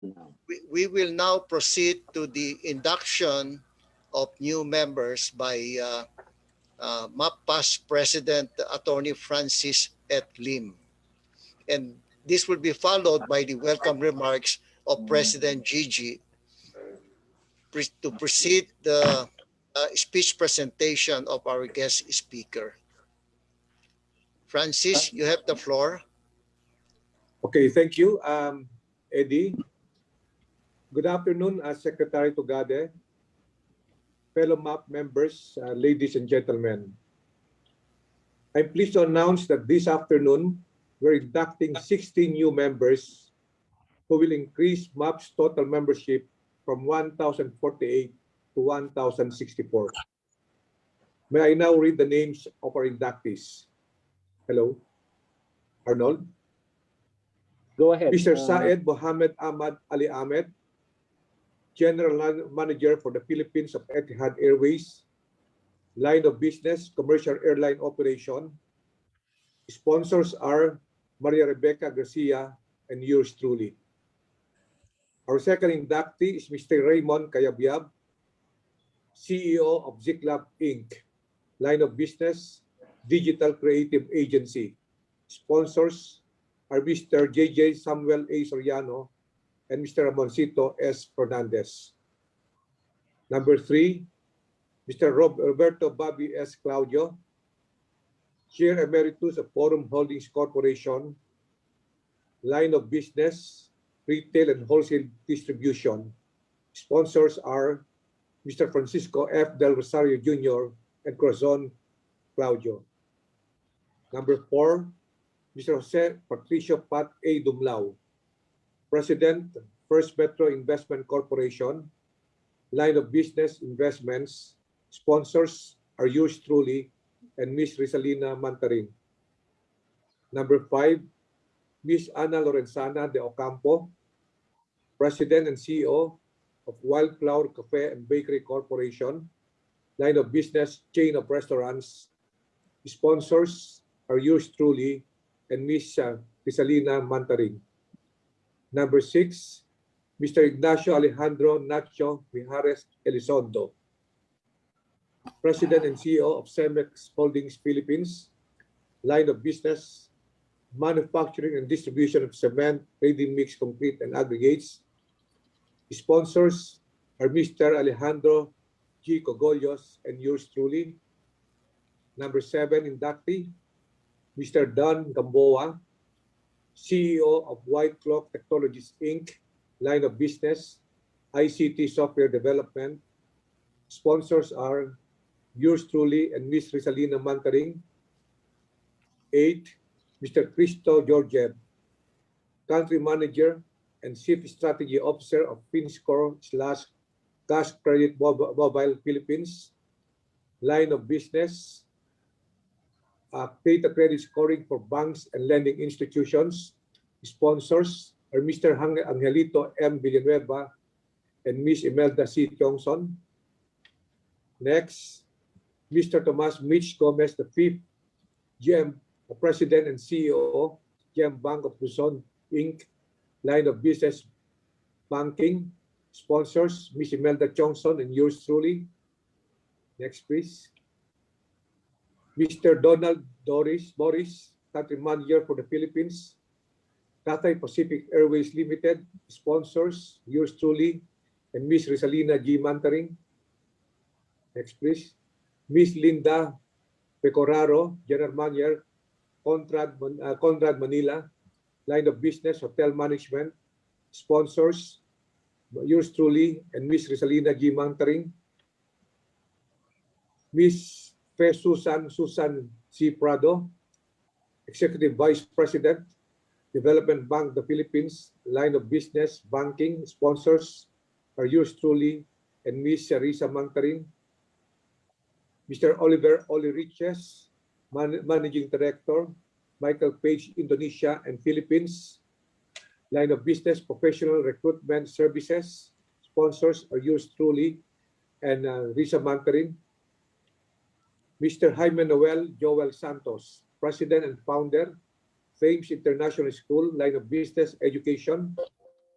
We will now proceed to the induction of new members by MAPPAS President Attorney Francis Et Lim. And this will be followed by the welcome remarks of President Gigi to proceed the speech presentation of our guest speaker. Francis, you have the floor. Okay, thank you, Eddie. Good afternoon, Secretary TUGADE, fellow MAP members, ladies and gentlemen. I'm pleased to announce that this afternoon, we're inducting 16 new members who will increase MAP's total membership from 1,048 to 1,064. May I now read the names of our inductees? Hello, Arnold. Go ahead. Mr. Saed Mohammed Ahmad Ali Ahmed, General Manager for the Philippines of Etihad Airways, line of business, commercial airline operation. Sponsors are Maria Rebecca Garcia and yours truly. Our second inductee is Mr. Raymond Cayabyab, CEO of Ziclab Inc., line of business, digital creative agency. Sponsors are Mr. JJ Samuel A. Soriano and Mr. Ramoncito S. Fernandez. Number 3, Mr. Roberto Bobby S. Claudio, Chair Emeritus of Forum Holdings Corporation, line of business, retail and wholesale distribution. Sponsors are Mr. Francisco F. Del Rosario Jr. and Corazon Claudio. Number 4, Mr. Jose Patricio Pat A. Dumlao, President, First Metro Investment Corporation, line of business, investments. Sponsors are yours truly and Ms. Rizalina Mantarin. Number 5, Ms. Ana Lorenzana de Ocampo, President and CEO of Wildflower Cafe and Bakery Corporation, line of business, chain of restaurants. Sponsors are yours truly and Ms. Rizalina Mantarin. Number 6, Mr. Ignacio Alejandro Nacho Mijares Elizondo, President and CEO of Cemex Holdings Philippines, line of business, manufacturing and distribution of cement, ready-mix, concrete, and aggregates. Sponsors are Mr. Alejandro G. Cogollos and yours truly. Number 7, inductee, Mr. Don Gamboa, CEO of White Clock Technologies Inc., line of business, ICT software development. Sponsors are yours truly and Ms. Rizalina Mantaring. 8, Mr. Cristo Georgiev, Country Manager and Chief Strategy Officer of Finscore/Cash Credit Mobile Philippines, line of business, data credit scoring for banks and lending institutions. Sponsors are Mr. Angelito M. Villanueva and Ms. Imelda C. Johnson. Next, Mr. Tomas Mitch Gomez, the 5th GM, President and CEO, GM Bank of Luzon, Inc., line of business, banking. Sponsors, Ms. Imelda Johnson and yours truly. Next, please. Mr. Donald Boris, Country Manager for the Philippines, Cathay Pacific Airways Limited. Sponsors, yours truly, and Ms. Rizalina G. Mantaring. Next, please. Ms. Linda Pecoraro, General Manager, Conrad Manila, line of business, hotel management. Sponsors, yours truly, and Ms. Rizalina G. Mantaring. Ms. Susan C. Prado, Executive Vice President, Development Bank of the Philippines, line of business, banking. Sponsors are yours truly and Ms. Risa Mantaring. Mr. Oliver Oliriches, Managing Director, Michael Page Indonesia and Philippines, line of business, professional recruitment services. Sponsors are yours truly and Risa Mantaring. Mr. Jaime Noel Joel Santos, President and Founder, Thames International School, line of business, education.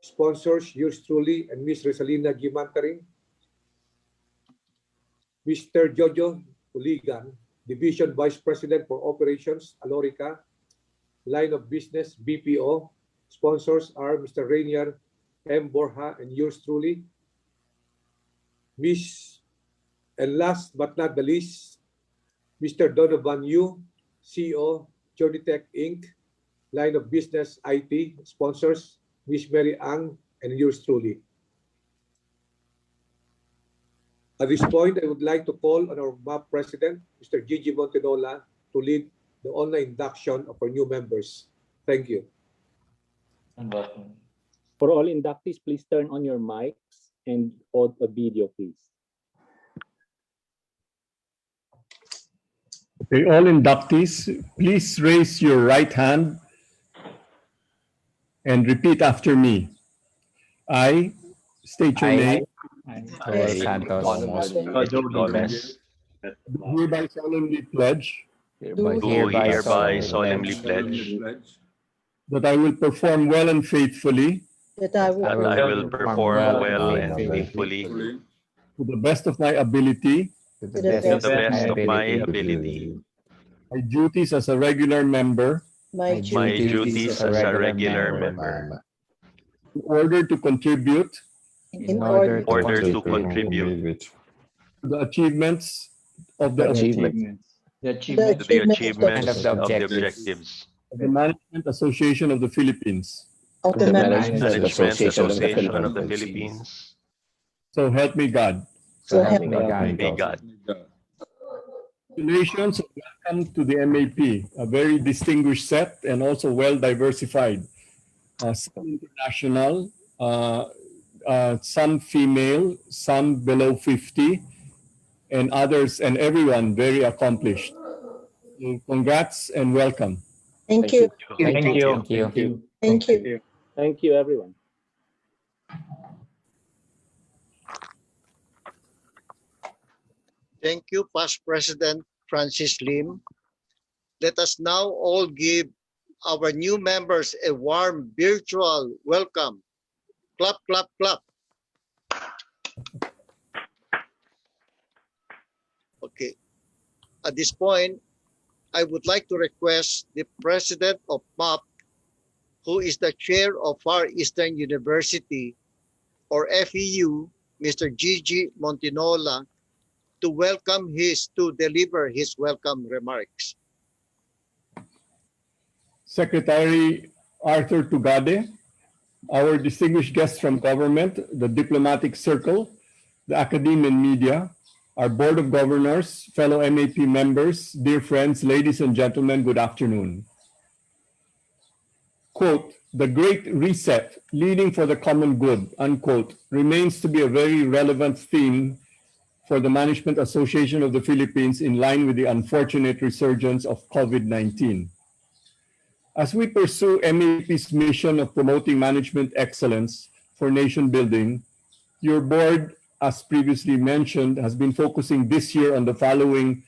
Sponsors, yours truly, and Ms. Resalina Gimantaring. Mr. Jojo Uligan, Division Vice President for Operations, Alorica, Line of Business, BPO. Sponsors are Mr. Rainier M. Borja and yours truly. And last but not the least, Mr. Donovan Yu, CEO, Joditech Inc., Line of Business, IT. Sponsors, Ms. Mary Ang and yours truly. At this point, I would like to call on our MAP President, Mr. Gigi Montinola, to lead the online induction of our new members. Thank you. For all inductees, please turn on your mics and on a video, please. Okay, all inductees, please raise your right hand and repeat after me. I state your name. Santos Gomez. Do hereby solemnly pledge Do hereby solemnly pledge that I will perform well and faithfully that I will perform well and faithfully to the best of my ability to the best of my ability my duties as a regular member my duties as a regular member in order to contribute in order to contribute to the achievements of the to the achievement of the objectives of the Management Association of the Philippines. of the Management Association of the Philippines. So help me God. So help me God. Congratulations and welcome to the MAP, a very distinguished set and also well diversified. Some international, some female, some below 50, and others and everyone very accomplished. So congrats and welcome. Thank you. Thank you. Thank you. Thank you, everyone. Thank you, Past President Francis Lim. Let us now all give our new members a warm virtual welcome. Clap, clap, clap. Okay. At this point, I would like to request the President of MAP, who is the Chair of Far Eastern University, or FEU, Mr. Gigi Montinola, to deliver his welcome remarks. Secretary Arthur TUGADE, our distinguished guests from government, the diplomatic circle, the academe and media, our Board of Governors, fellow MAP members, dear friends, ladies and gentlemen, good afternoon. Quote, the Great Reset, leading for the common good, unquote, remains to be a very relevant theme for the Management Association of the Philippines in line with the unfortunate resurgence of COVID-19. As we pursue MAP's mission of promoting management excellence for nation building, your board, as previously mentioned, has been focusing this year on the following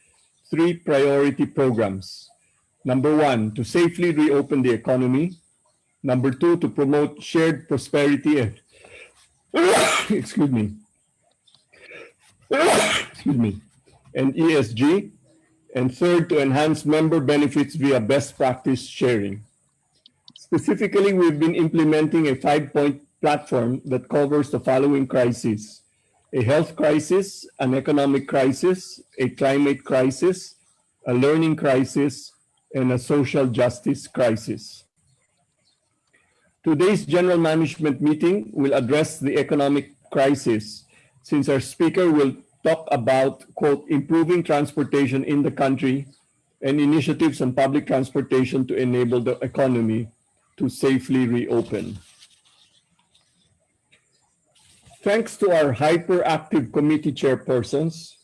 3 priority programs. Number 1, to safely reopen the economy. Number 2, to promote shared prosperity and excuse me, and ESG. And third, to enhance member benefits via best practice sharing. Specifically, we've been implementing a 5-point platform that covers the following crises: a health crisis, an economic crisis, a climate crisis, a learning crisis, and a social justice crisis. Today's general management meeting will address the economic crisis, since our speaker will talk about, quote, improving transportation in the country and initiatives on public transportation to enable the economy to safely reopen. Thanks to our hyperactive committee chairpersons,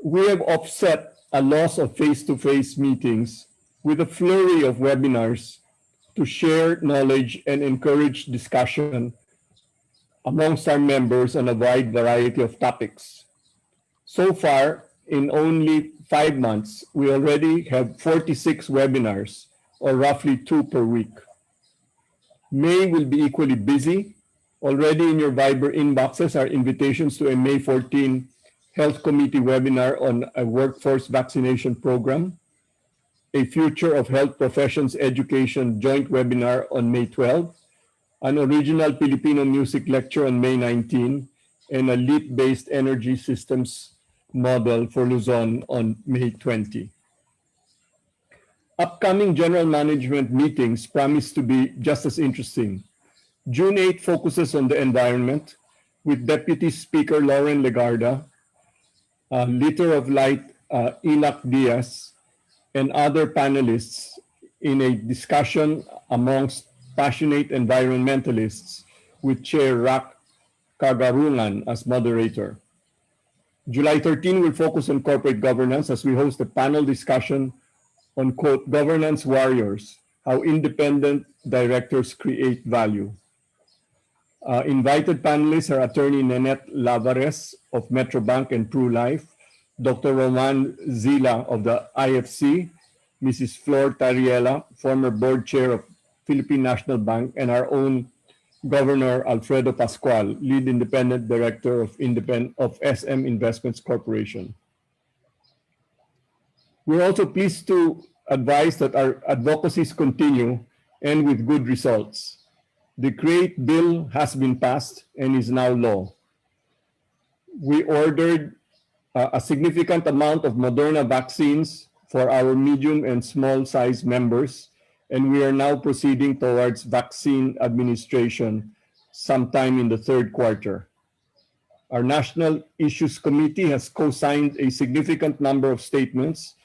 we have offset a loss of face-to-face meetings with a flurry of webinars to share knowledge and encourage discussion amongst our members on a wide variety of topics. So far, in only 5 months, we already have 46 webinars, or roughly 2 per week. May will be equally busy, Already in your Viber inboxes are invitations to a May 14 Health Committee webinar on a workforce vaccination program, a Future of Health Professions Education joint webinar on May 12, an original Filipino music lecture on May 19, and a LEAP-based energy systems model for Luzon on May 20. Upcoming general management meetings promise to be just as interesting. June 8 focuses on the environment with Deputy Speaker Lauren Legarda, Leader of Light Ilac Diaz, and other panelists in a discussion amongst passionate environmentalists with Chair Rak Kagarungan as moderator. July 13 will focus on corporate governance as we host a panel discussion on, quote, governance warriors, how independent directors create value. Invited panelists are Attorney Nenette Lavares of Metrobank and True Life, Dr. Roman Zila of the IFC, Mrs. Flor Tariela, former board chair of Philippine National Bank, and our own Governor Alfredo Pascual, lead independent director of SM Investments Corporation. We're also pleased to advise that our advocacies continue and with good results. The CREATE bill has been passed and is now law. We ordered a significant amount of Moderna vaccines for our medium and small size members, and we are now proceeding towards vaccine administration sometime in the third quarter. Our National Issues Committee has co-signed a significant number of statements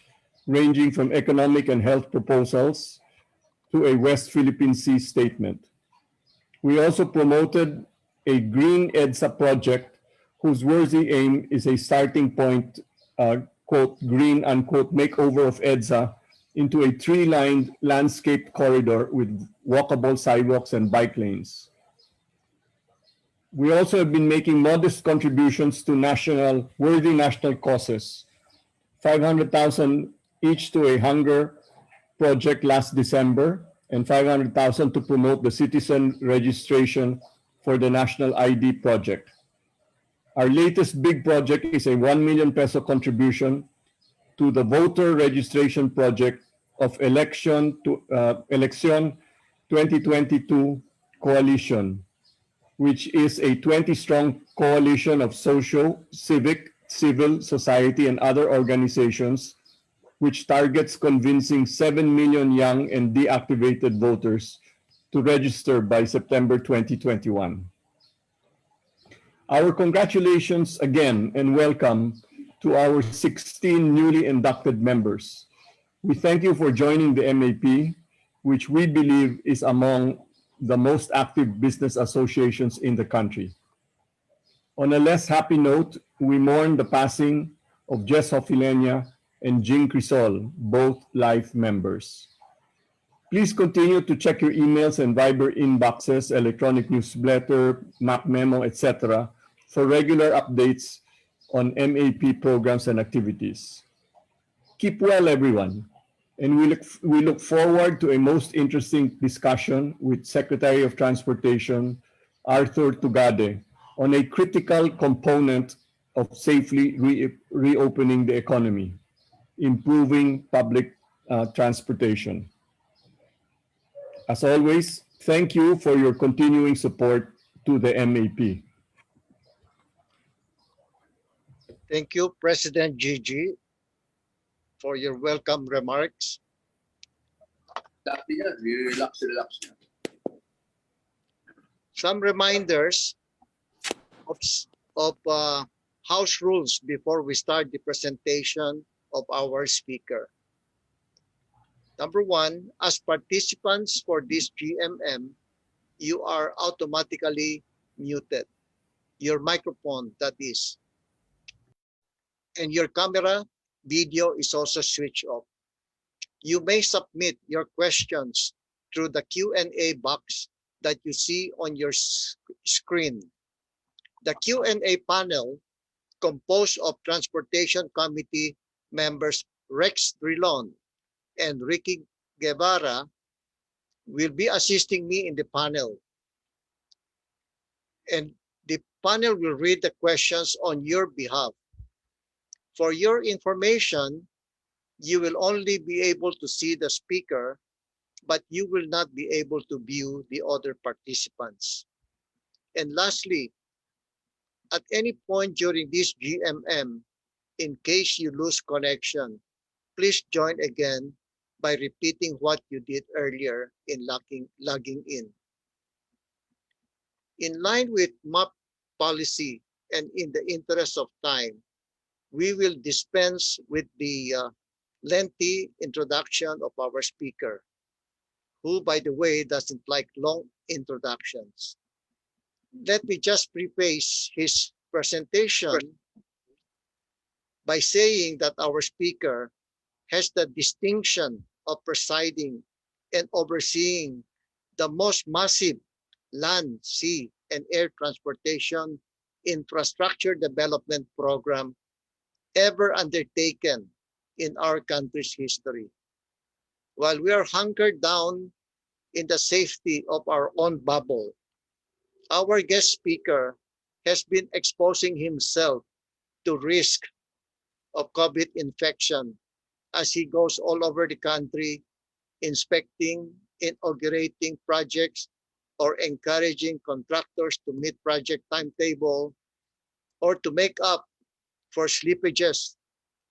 ranging from economic and health proposals to a West Philippine Sea statement. We also promoted a Green EDSA project whose worthy aim is a starting point, quote, green, unquote, makeover of EDSA into a tree-lined landscape corridor with walkable sidewalks and bike lanes. We also have been making modest contributions to worthy national causes, 500,000 each to a hunger project last December, and 500,000 to promote the citizen registration for the National ID project. Our latest big project is a 1 million peso contribution to the voter registration project of Election 2022 Coalition, which is a 20-strong coalition of social, civic, civil society, and other organizations which targets convincing 7 million young and deactivated voters to register by September 2021. Our congratulations again and welcome to our 16 newly inducted members. We thank you for joining the MAP, which we believe is among the most active business associations in the country. On a less happy note, we mourn the passing of Jess Hofilenia and Jing Crisol, both life members. Please continue to check your emails and Viber inboxes, electronic newsletter, map memo, etc. for regular updates on MAP programs and activities. Keep well, everyone, and we look forward to a most interesting discussion with Secretary of Transportation Arthur Tugade on a critical component of safely reopening the economy, improving public transportation. As always, thank you for your continuing support to the MAP. Thank you, President Gigi, for your welcome remarks. Relax. Some reminders of House rules before we start the presentation of our speaker. Number one, as participants for this GMM, you are automatically muted. Your microphone, that is. And your camera, video is also switched off. You may submit your questions through the Q&A box that you see on your screen. The Q&A panel, composed of Transportation Committee members Rex Drilon and Ricky Guevara, will be assisting me in the panel. and the panel will read the questions on your behalf. For your information, you will only be able to see the speaker, but you will not be able to view the other participants. And lastly, at any point during this GMM, in case you lose connection, please join again by repeating what you did earlier in logging in. In line with MAP policy and in the interest of time, we will dispense with the lengthy introduction of our speaker, who, by the way, doesn't like long introductions. Let me just preface his presentation by saying that our speaker has the distinction of presiding and overseeing the most massive land, sea, and air transportation infrastructure development program ever undertaken in our country's history. While we are hunkered down in the safety of our own bubble, our guest speaker has been exposing himself to risk of COVID infection as he goes all over the country inspecting, inaugurating projects, or encouraging contractors to meet project timetable or to make up for slippages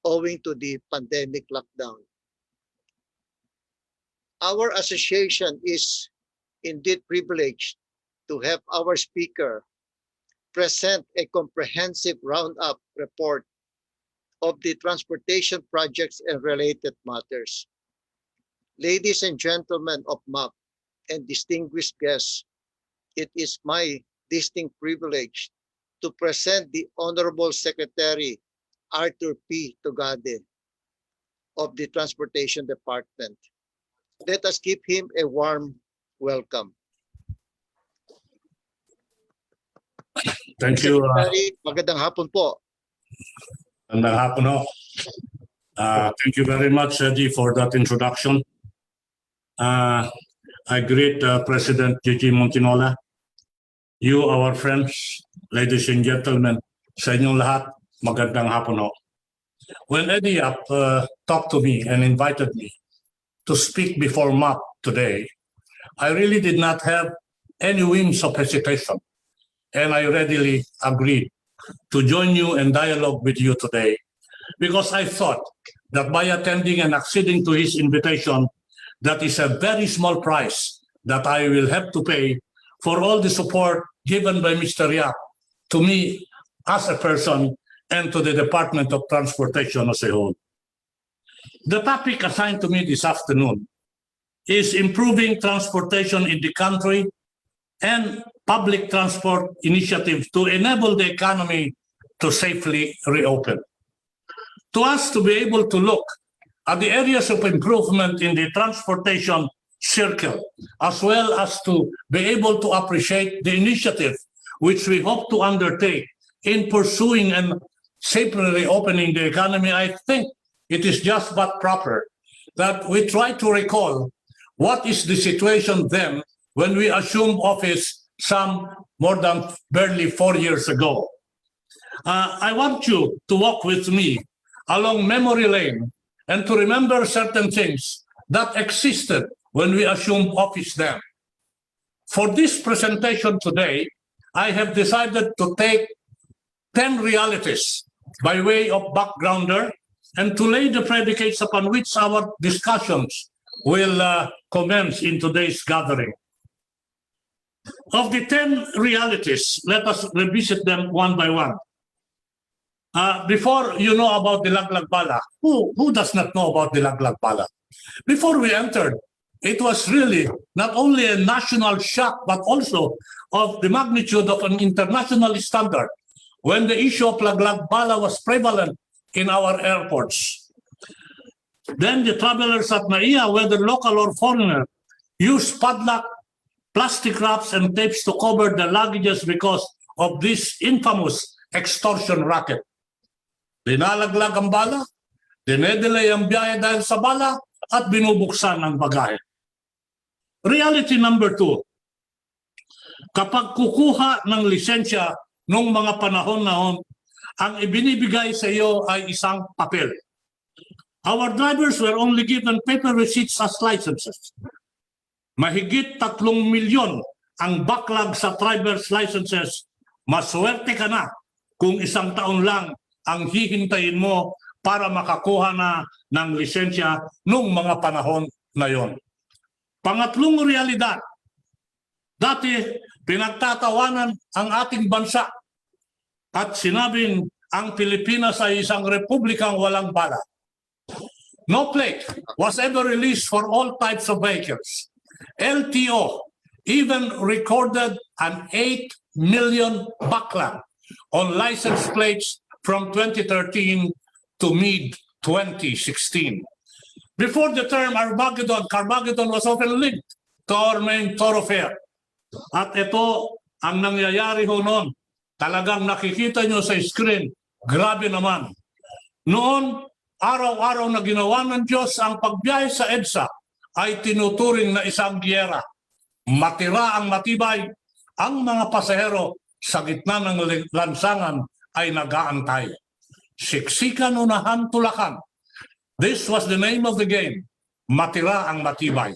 owing to the pandemic lockdown. Our association is indeed privileged to have our speaker present a comprehensive roundup report of the transportation projects and related matters. Ladies and gentlemen of MAP and distinguished guests, it is my distinct privilege to present the Honorable Secretary Arthur P. TUGADE of the Transportation Department. Let us give him a warm welcome. Thank you. Secretary, magandang hapon po. Magandang hapon ho. Thank you very much, Eddie, for that introduction. I greet President Gigi Montinola, you, our friends, ladies and gentlemen, sa inyong lahat, magandang hapon ho. When Eddie talked to me and invited me to speak before MAP today, I really did not have any whims of hesitation, and I readily agreed to join you and dialogue with you today because I thought that by attending and acceding to his invitation, that is a very small price that I will have to pay for all the support given by Mr. Yap to me as a person and to the Department of Transportation as a whole. The topic assigned to me this afternoon is improving transportation in the country and public transport initiatives to enable the economy to safely reopen. To us to be able to look at the areas of improvement in the transportation circle, as well as to be able to appreciate the initiative which we hope to undertake in pursuing and safely reopening the economy, I think it is just but proper that we try to recall what is the situation then when we assumed office some more than barely 4 years ago. I want you to walk with me along memory lane and to remember certain things that existed when we assumed office then. For this presentation today, I have decided to take 10 realities by way of backgrounder and to lay the predicates upon which our discussions will commence in today's gathering. Of the 10 realities, let us revisit them one by one. Before you know about the Laglag Bala, who does not know about the Laglag Bala? Before we entered, it was really not only a national shock, but also of the magnitude of an international standard when the issue of Laglag Bala was prevalent in our airports. Then the travelers at Naiya, whether local or foreigner, used padlock, plastic wraps, and tapes to cover their luggages because of this infamous extortion racket. Linalaglag ang bala, dinedelay ang biyahe dahil sa bala, at binubuksan ang bagahe. Reality number 2. Kapag kukuha ng lisensya nung mga panahon-nahon, ang ibinibigay sa iyo ay isang papel. Our drivers were only given paper receipts as licenses. Mahigit 3 milyon ang backlog sa driver's licenses. Maswerte ka na kung 1 taon lang ang hihintayin mo para makakuha na ng lisensya nung mga panahon na yon. Pangatlong realidad, dati pinagtatawanan ang ating bansa at sinabing ang Pilipinas ay isang republikang walang bala. No plate was ever released for all types of vehicles. LTO even recorded an 8 million backlog on license plates from 2013 to mid-2016. Before the term Carmageddon was often linked to our main thoroughfare. At ito ang nangyayari ho noon. Talagang nakikita nyo sa screen, grabe naman. Noon, araw-araw na ginawa ng Diyos ang pagbiyahe sa EDSA ay tinuturing na isang giyera. Matira ang matibay, ang mga pasahero sa gitna ng lansangan ay nag-aantay. Siksikan unahan tulakan. This was the name of the game. Matira ang matibay.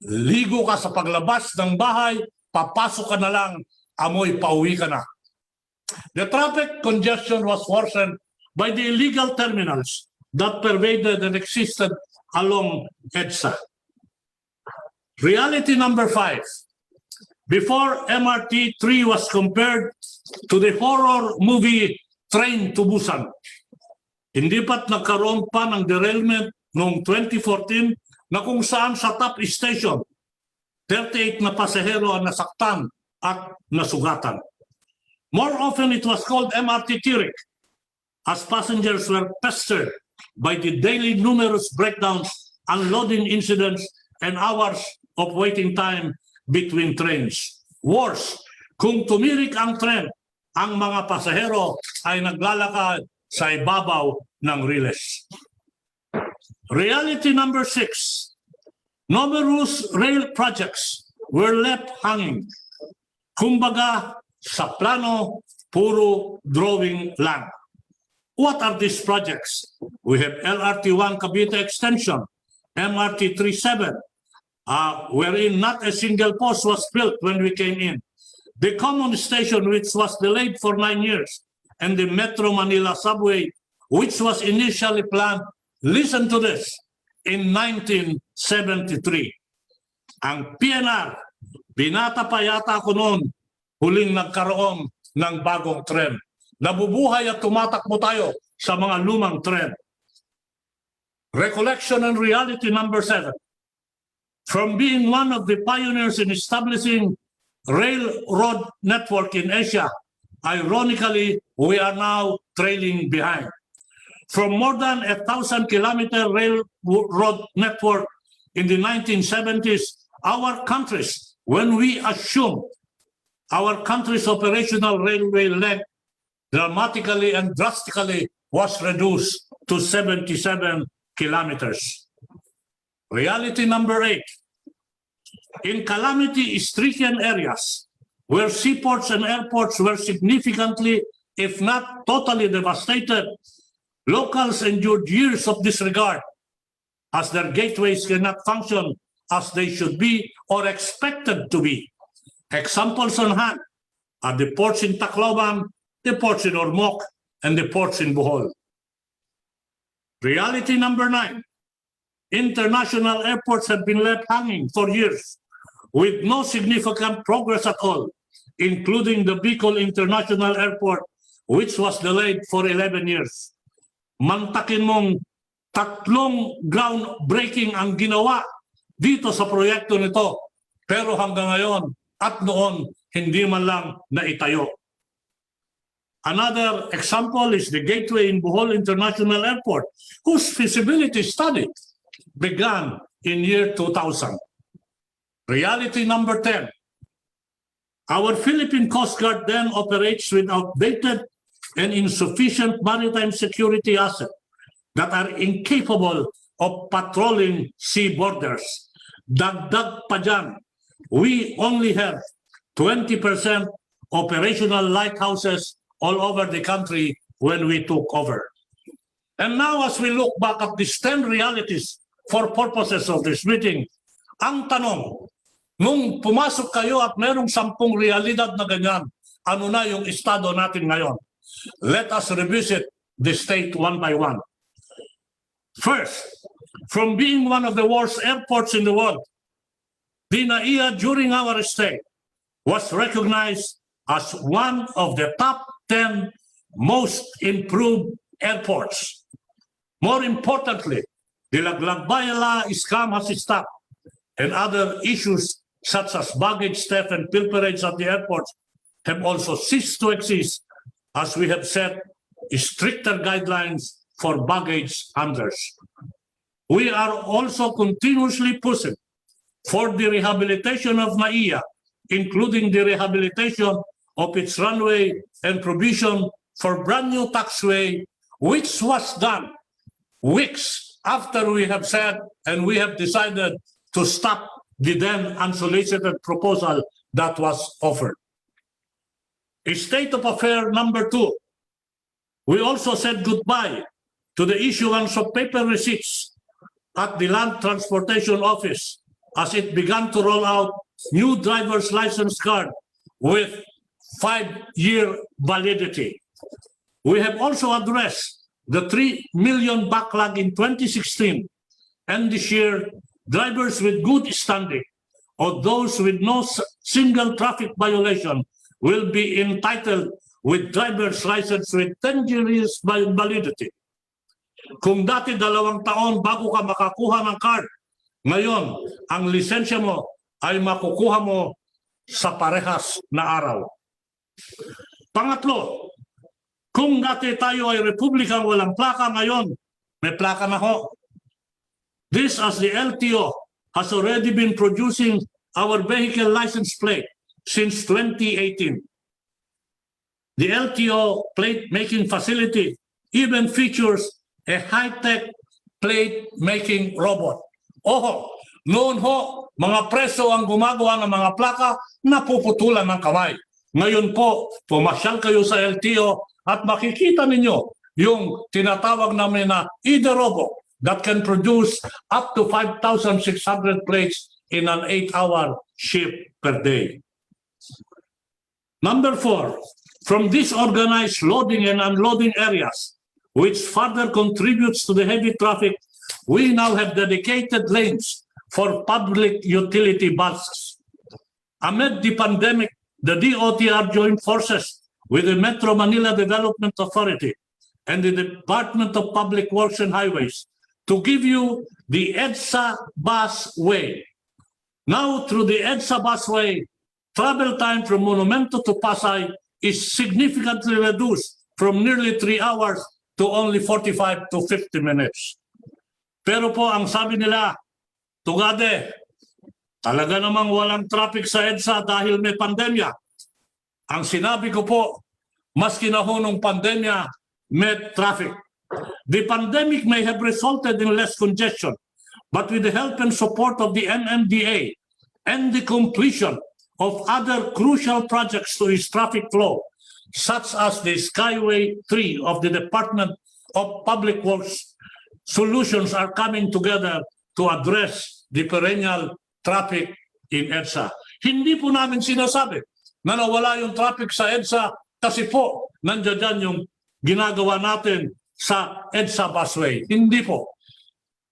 Ligo ka sa paglabas ng bahay, papasok ka na lang, amoy pauwi ka na. The traffic congestion was worsened by the illegal terminals that pervaded and existed along EDSA. Reality number 5. Before MRT 3 was compared to the horror movie Train to Busan, hindi pa't nagkaroon pa ng derailment noong 2014 na kung saan sa top station, 38 na pasahero ang nasaktan at nasugatan. More often, it was called MRT Tirik, as passengers were pestered by the daily numerous breakdowns, unloading incidents, and hours of waiting time between trains. Worse, kung tumirik ang tren, ang mga pasahero ay naglalakad sa ibabaw ng riles. Reality number 6. Numerous rail projects were left hanging. Kumbaga, sa plano, puro drawing lang. What are these projects? We have LRT1 Cavite Extension, MRT 37, wherein not a single post was built when we came in. The common station, which was delayed for 9 years, and the Metro Manila subway, which was initially planned, listen to this, in 1973. Ang PNR, binata pa yata ako noon, huling nagkaroon ng bagong tren. Nabubuhay at tumatakbo tayo sa mga lumang tren. Recollection and reality number 7. From being one of the pioneers in establishing railroad network in Asia, ironically, we are now trailing behind. From more than 1,000-kilometer railroad network in the 1970s, our countries, when we assumed our country's operational railway length dramatically and drastically was reduced to 77 kilometers. Reality number 8. In calamity-stricken areas where seaports and airports were significantly, if not totally devastated, locals endured years of disregard as their gateways cannot function as they should be or expected to be. Examples on hand are the ports in Tacloban, the ports in Ormoc, and the ports in Bohol. Reality number 9. International airports have been left hanging for years with no significant progress at all, including the Bicol International Airport, which was delayed for 11 years. Mantakin mong 3 groundbreaking ang ginawa dito sa proyekto nito, pero hanggang ngayon at noon hindi man lang naitayo. Another example is the gateway in Bohol International Airport, whose feasibility study began in year 2000. Reality number 10. Our Philippine Coast Guard then operates with outdated and insufficient maritime security assets that are incapable of patrolling sea borders. Dagdag pa dyan, we only have 20% operational lighthouses all over the country when we took over. And now as we look back at these 10 realities for purposes of this meeting, ang tanong, nung pumasok kayo at merong 10 realidad na ganyan, ano na yung estado natin ngayon? Let us revisit the state one by one. First, from being one of the worst airports in the world, the Naiya during our stay was recognized as one of the top 10 most improved airports. More importantly, the Laglagbayala scam has stopped, and other issues such as baggage theft and pilferage at the airports have also ceased to exist, as we have set stricter guidelines for baggage handlers. We are also continuously pushing for the rehabilitation of Naiya, including the rehabilitation of its runway and provision for brand new taxiway, which was done weeks after we have said and we have decided to stop the then unsolicited proposal that was offered. A state of affair number 2, we also said goodbye to the issuance of paper receipts at the Land Transportation Office as it began to roll out new driver's license card with 5-year validity. We have also addressed the 3 million backlog in 2016, and this year, drivers with good standing or those with no single traffic violation will be entitled with driver's license with 10 years validity. Kung dati 2 taon bago ka makakuha ng card, ngayon, ang lisensya mo ay makukuha mo sa parehas na araw. Pangatlo, kung dati tayo ay republikang walang plaka, ngayon may plaka na ho. This as the LTO has already been producing our vehicle license plate since 2018. The Lto Plate Making facility even features a high-tech plate making robot. Oho, noon ho, mga preso ang gumagawa ng mga plaka na puputulan ng kamay. Ngayon po, pumasyal kayo sa LTO at makikita ninyo yung tinatawag namin na EDUARDO that can produce up to 5,600 plates in an 8-hour shift per day. Number 4, from disorganized loading and unloading areas, which further contributes to the heavy traffic, we now have dedicated lanes for public utility buses. Amid the pandemic, the DOTr joined forces with the Metro Manila Development Authority and the Department of Public Works and Highways to give you the EDSA busway. Now, through the EDSA busway, travel time from Monumento to Pasay is significantly reduced from nearly 3 hours to only 45 to 50 minutes. Pero po, ang sabi nila, TUGADE, talaga namang walang traffic sa EDSA dahil may pandemya. Ang sinabi ko po, maski na ho nung pandemya, may traffic. The pandemic may have resulted in less congestion, but with the help and support of the MMDA and the completion of other crucial projects to its traffic flow, such as the Skyway 3 of the Department of Public Works, solutions are coming together to address the perennial traffic in EDSA. Hindi po namin sinasabi na nawala yung traffic sa EDSA kasi po nandiyan yung ginagawa natin sa EDSA busway. Hindi po.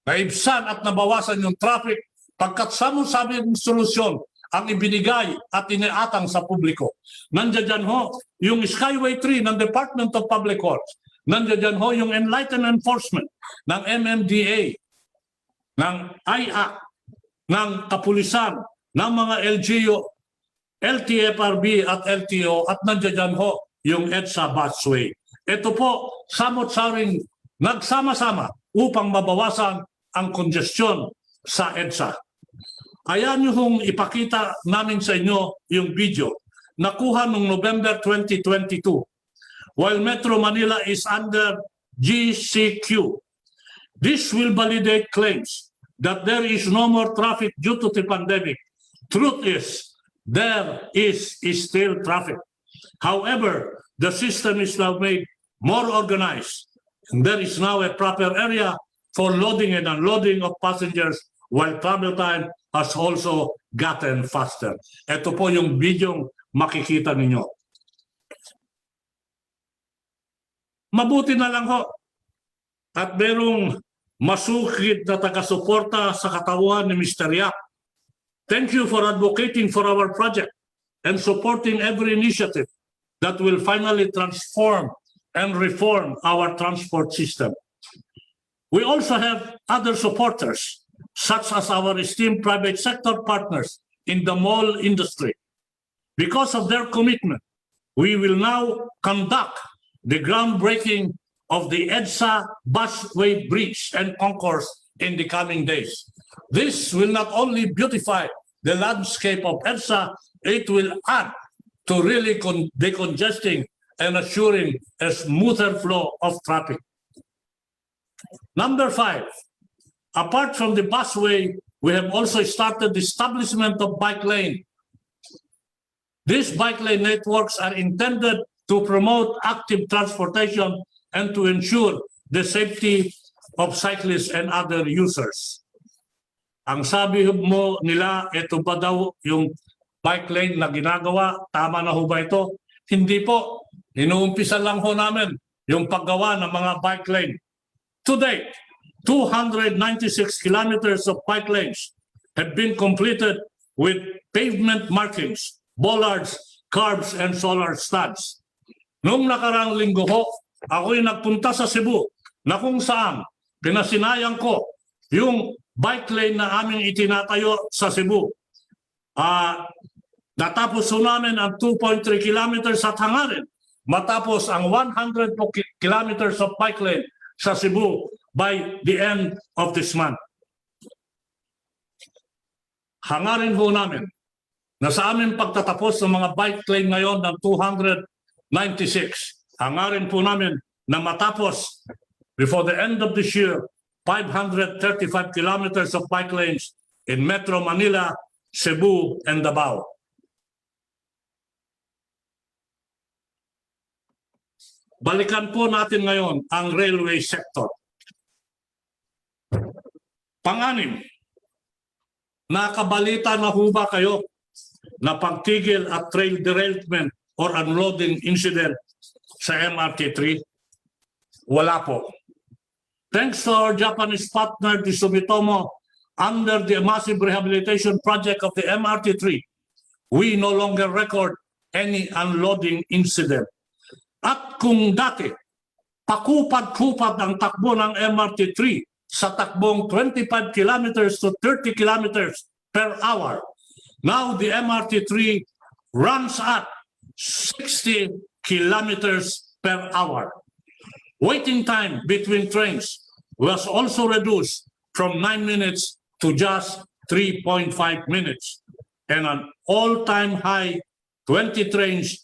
Naibsan at nabawasan yung traffic pagkat sabing solusyon ang ibinigay at iniatang sa publiko. Nandiyan ho yung Skyway 3 ng Department of Public Works. Nandiyan ho yung enlightened enforcement ng MMDA, ng IAC, ng kapulisan, ng mga LGU, LTFRB at LTO, at nandiyan ho yung EDSA busway. Ito po, samot-saring nagsama-sama upang mabawasan ang congestion sa EDSA. Ayan yung ipakita namin sa inyo yung video. Nakuha noong November 2022. While Metro Manila is under GCQ, this will validate claims that there is no more traffic due to the pandemic. Truth is, there is still traffic. However, the system is now made more organized. And there is now a proper area for loading and unloading of passengers while travel time has also gotten faster. Ito po yung video makikita ninyo. Mabuti na lang ho at merong masukid na taga-suporta sa katawan ni Mr. Yap. Thank you for advocating for our project and supporting every initiative that will finally transform and reform our transport system. We also have other supporters, such as our esteemed private sector partners in the mall industry. Because of their commitment, we will now conduct the groundbreaking of the EDSA busway bridge and concourse in the coming days. This will not only beautify the landscape of EDSA, it will add to really decongesting and assuring a smoother flow of traffic. Number 5, apart from the busway, we have also started the establishment of bike lane. These bike lane networks are intended to promote active transportation and to ensure the safety of cyclists and other users. Ang sabi mo nila, ito ba daw yung bike lane na ginagawa? Tama na ho ba ito? Hindi po. Inuumpisa lang ho namin yung paggawa ng mga bike lane. To date, 296 kilometers of bike lanes have been completed with pavement markings, bollards, curbs, and solar studs. Noong nakarang linggo ho, ako'y nagpunta sa Cebu na kung saan pinasinayang ko yung bike lane na aming itinatayo sa Cebu. Natapos ho namin ang 2.3 kilometers at Hangarin. Matapos ang 100 kilometers of bike lane sa Cebu by the end of this month. Hangarin ho namin na sa aming pagtatapos ng mga bike lane ngayon ng 296. Hangarin po namin na matapos before the end of this year 535 kilometers of bike lanes in Metro Manila, Cebu, and Davao. Balikan po natin ngayon ang railway sector. Pang-anim, nakabalita na ho ba kayo na pagtigil at trail derailment or unloading incident sa MRT3? Wala po. Thanks to our Japanese partner, the Sumitomo, under the massive rehabilitation project of the MRT3, we no longer record any unloading incident. At kung dati, pakupad-kupad ang takbo ng MRT3 sa takbong 25 kilometers to 30 kilometers per hour, now the MRT3 runs at 60 kilometers per hour. Waiting time between trains was also reduced from 9 minutes to just 3.5 minutes. And an all-time high 23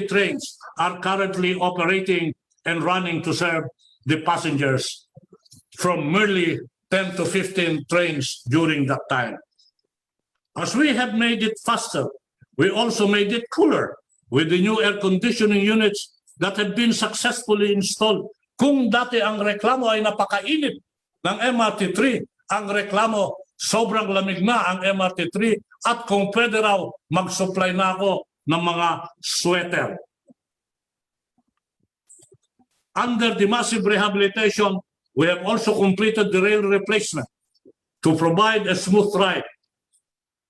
trains are currently operating and running to serve the passengers from merely 10 to 15 trains during that time. As we have made it faster, we also made it cooler with the new air conditioning units that have been successfully installed. Kung dati ang reklamo ay napakainit ng MRT3, ang reklamo sobrang lamig na ang MRT3 at kung pwede raw mag-supply na ako ng mga sweater. Under the massive rehabilitation, we have also completed the rail replacement to provide a smooth ride.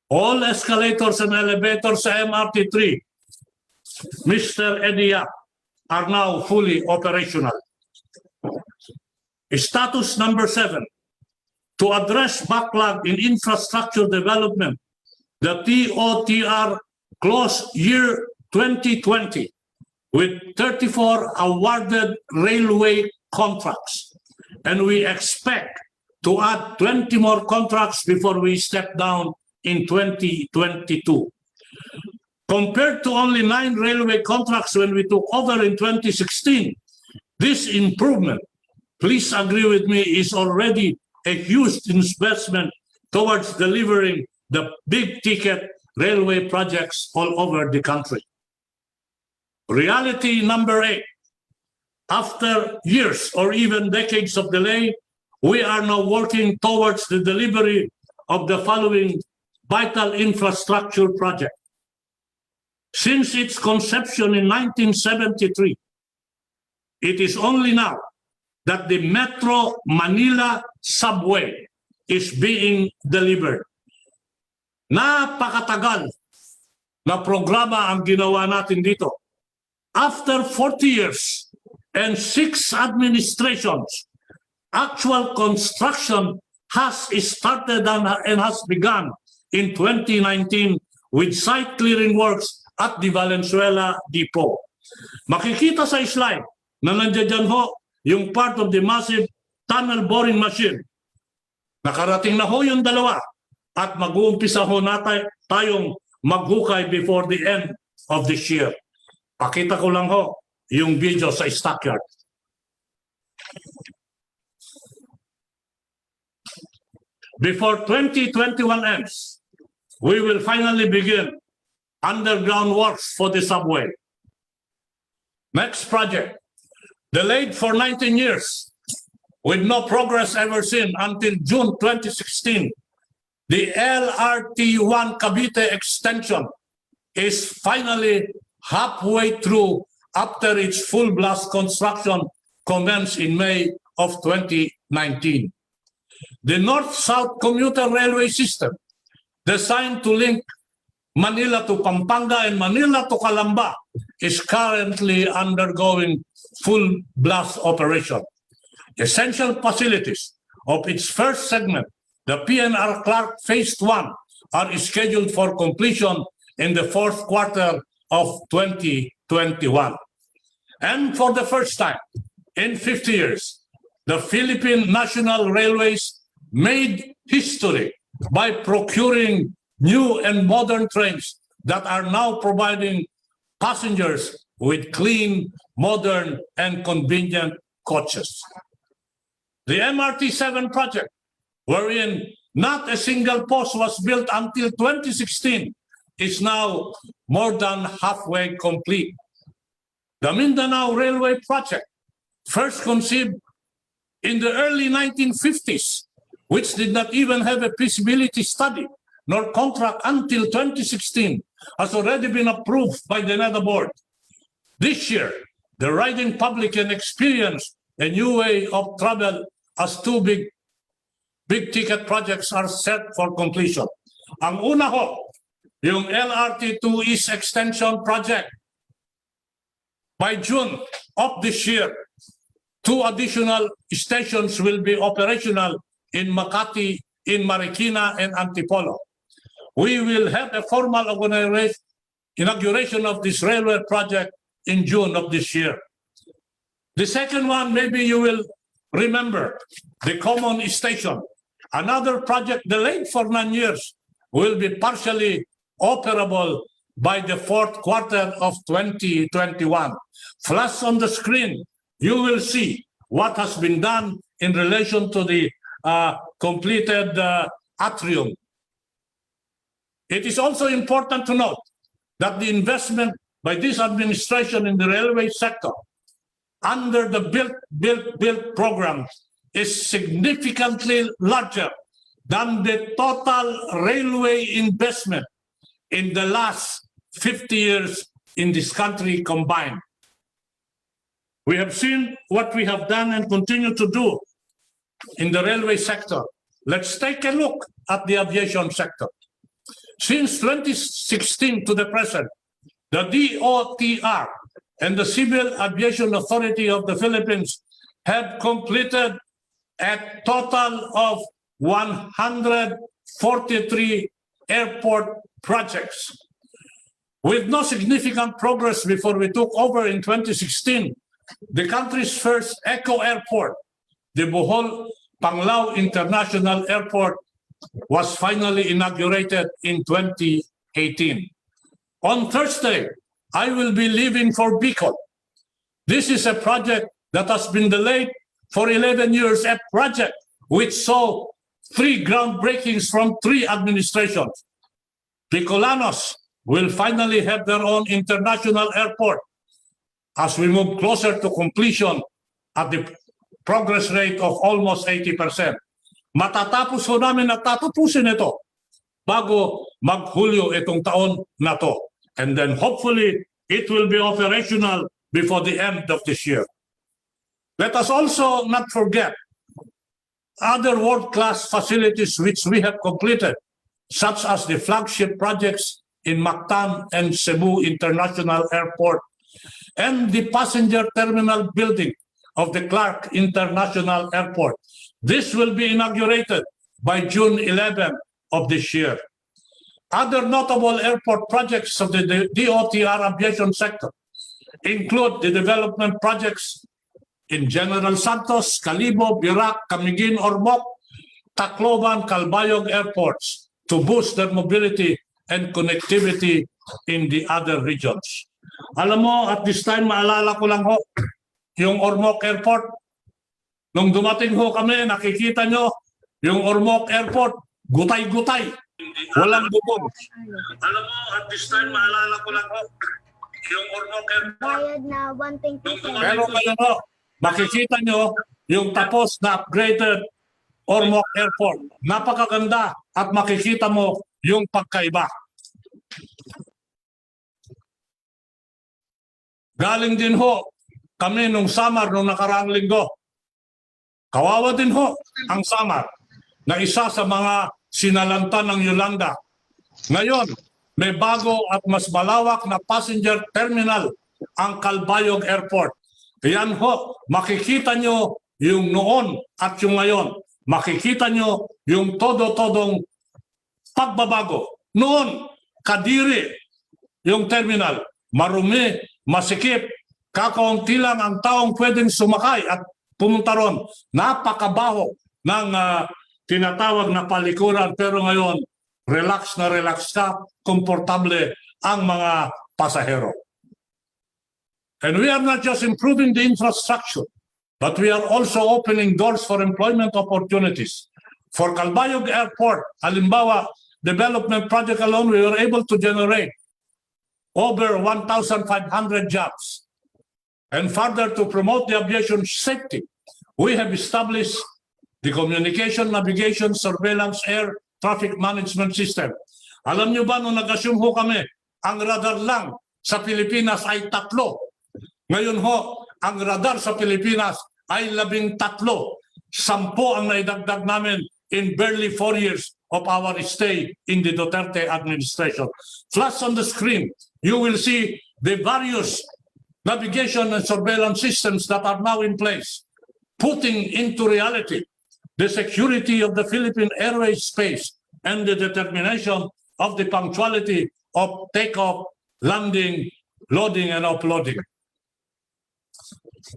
All escalators and elevators sa MRT3, Mr. Edia, are now fully operational. Status number 7, to address backlog in infrastructure development, the DOTr closed year 2020 with 34 awarded railway contracts, and we expect to add 20 more contracts before we step down in 2022. Compared to only 9 railway contracts when we took over in 2016, this improvement, please agree with me, is already a huge investment towards delivering the big ticket railway projects all over the country. Reality number 8. After years or even decades of delay, we are now working towards the delivery of the following vital infrastructure project. Since its conception in 1973, it is only now that the Metro Manila subway is being delivered. Napakatagal na programa ang ginawa natin dito. After 40 years and 6 administrations, actual construction has started and has begun in 2019 with site clearing works at the Valenzuela Depot. Makikita sa slide na nandiyan ho yung part of the massive tunnel boring machine. Nakarating na ho yung dalawa at mag-uumpisa ho natin tayong maghukay before the end of this year. Pakita ko lang ho yung video sa stockyard. Before 2021 ends, we will finally begin underground works for the subway. Next project, delayed for 19 years, with no progress ever seen until June 2016, the LRT1 Cavite extension is finally halfway through after its full blast construction commenced in May of 2019. The North-South commuter railway system, designed to link Manila to Pampanga and Manila to Calamba, is currently undergoing full blast operation. Essential facilities of its first segment, the PNR Clark Phase 1, are scheduled for completion in the fourth quarter of 2021. And for the first time in 50 years, the Philippine National Railways made history by procuring new and modern trains that are now providing passengers with clean, modern, and convenient coaches. The MRT-7 project, wherein not a single post was built until 2016, is now more than halfway complete. The Mindanao Railway project, first conceived in the early 1950s, which did not even have a feasibility study nor contract until 2016, has already been approved by the NEDA board. This year, the riding public can experience a new way of travel as 2 big ticket projects are set for completion. Ang una ho, yung LRT2 East Extension Project. By June of this year, 2 additional stations will be operational in Makati, in Marikina, and Antipolo. We will have a formal inauguration of this railway project in June of this year. The second one, maybe you will remember, the Common Station. Another project delayed for 9 years will be partially operable by the fourth quarter of 2021. Flash on the screen, you will see what has been done in relation to the completed atrium. It is also important to note that the investment by this administration in the railway sector under the Build program is significantly larger than the total railway investment in the last 50 years in this country combined. We have seen what we have done and continue to do in the railway sector. Let's take a look at the aviation sector. Since 2016 to the present, the DOTr and the Civil Aviation Authority of the Philippines have completed a total of 143 airport projects. With no significant progress before we took over in 2016, the country's first eco airport, the Bohol Panglao International Airport, was finally inaugurated in 2018. On Thursday, I will be leaving for Bicol. This is a project that has been delayed for 11 years, a project which saw 3 groundbreakings from 3 administrations. Bicolanos will finally have their own international airport as we move closer to completion at the progress rate of almost 80%. Matatapos ho namin at tatapusin ito bago mag-Hulyo itong taon na to. And then hopefully it will be operational before the end of this year. Let us also not forget other world-class facilities which we have completed, such as the flagship projects in Mactan and Cebu International Airport and the passenger terminal building of the Clark International Airport. This will be inaugurated by June 11 of this year. Other notable airport projects of the DOTr Aviation Sector include the development projects in General Santos, Calibo, Birac, Camiguin, Ormoc, Tacloban, Calbayog airports to boost their mobility and connectivity in the other regions. Alam mo, at this time, maalala ko lang ho, yung Ormoc Airport, nung dumating ho kami, nakikita nyo, yung Ormoc Airport, gutay-gutay, walang bubong. Alam mo, at this time, maalala ko lang ho, yung Ormoc Airport, Bayad na 120 pero ngayon ho, makikita nyo yung tapos na upgraded Ormoc Airport. Napakaganda at makikita mo yung pagkaiba. Galing din ho kami nung Samar nung nakaraang linggo. Kawawa din ho ang Samar na isa sa mga sinalanta ng Yolanda. Ngayon, may bago at mas malawak na passenger terminal ang Calbayog Airport. Yan ho, makikita nyo yung noon at yung ngayon. Makikita nyo yung todo-todong pagbabago. Noon, kadiri yung terminal. Marumi, masikip, kakaunti lang ang taong pwedeng sumakay at pumunta ron. Napakabaho ng tinatawag na palikuran, pero ngayon, relax ka, komportable ang mga pasahero. And we are not just improving the infrastructure, but we are also opening doors for employment opportunities. For Calbayog Airport, halimbawa, development project alone, we were able to generate over 1,500 jobs. And further, to promote the aviation safety, we have established the Communication, Navigation, Surveillance, Air Traffic Management System. Alam nyo ba, nung nag-assume ho kami, ang radar lang sa Pilipinas ay 3. Ngayon ho, ang radar sa Pilipinas ay 13. 10 ang naidagdag namin in barely 4 years of our stay in the Duterte administration. Flash on the screen, you will see the various navigation and surveillance systems that are now in place, putting into reality the security of the Philippine airways space and the determination of the punctuality of takeoff, landing, loading, and offloading.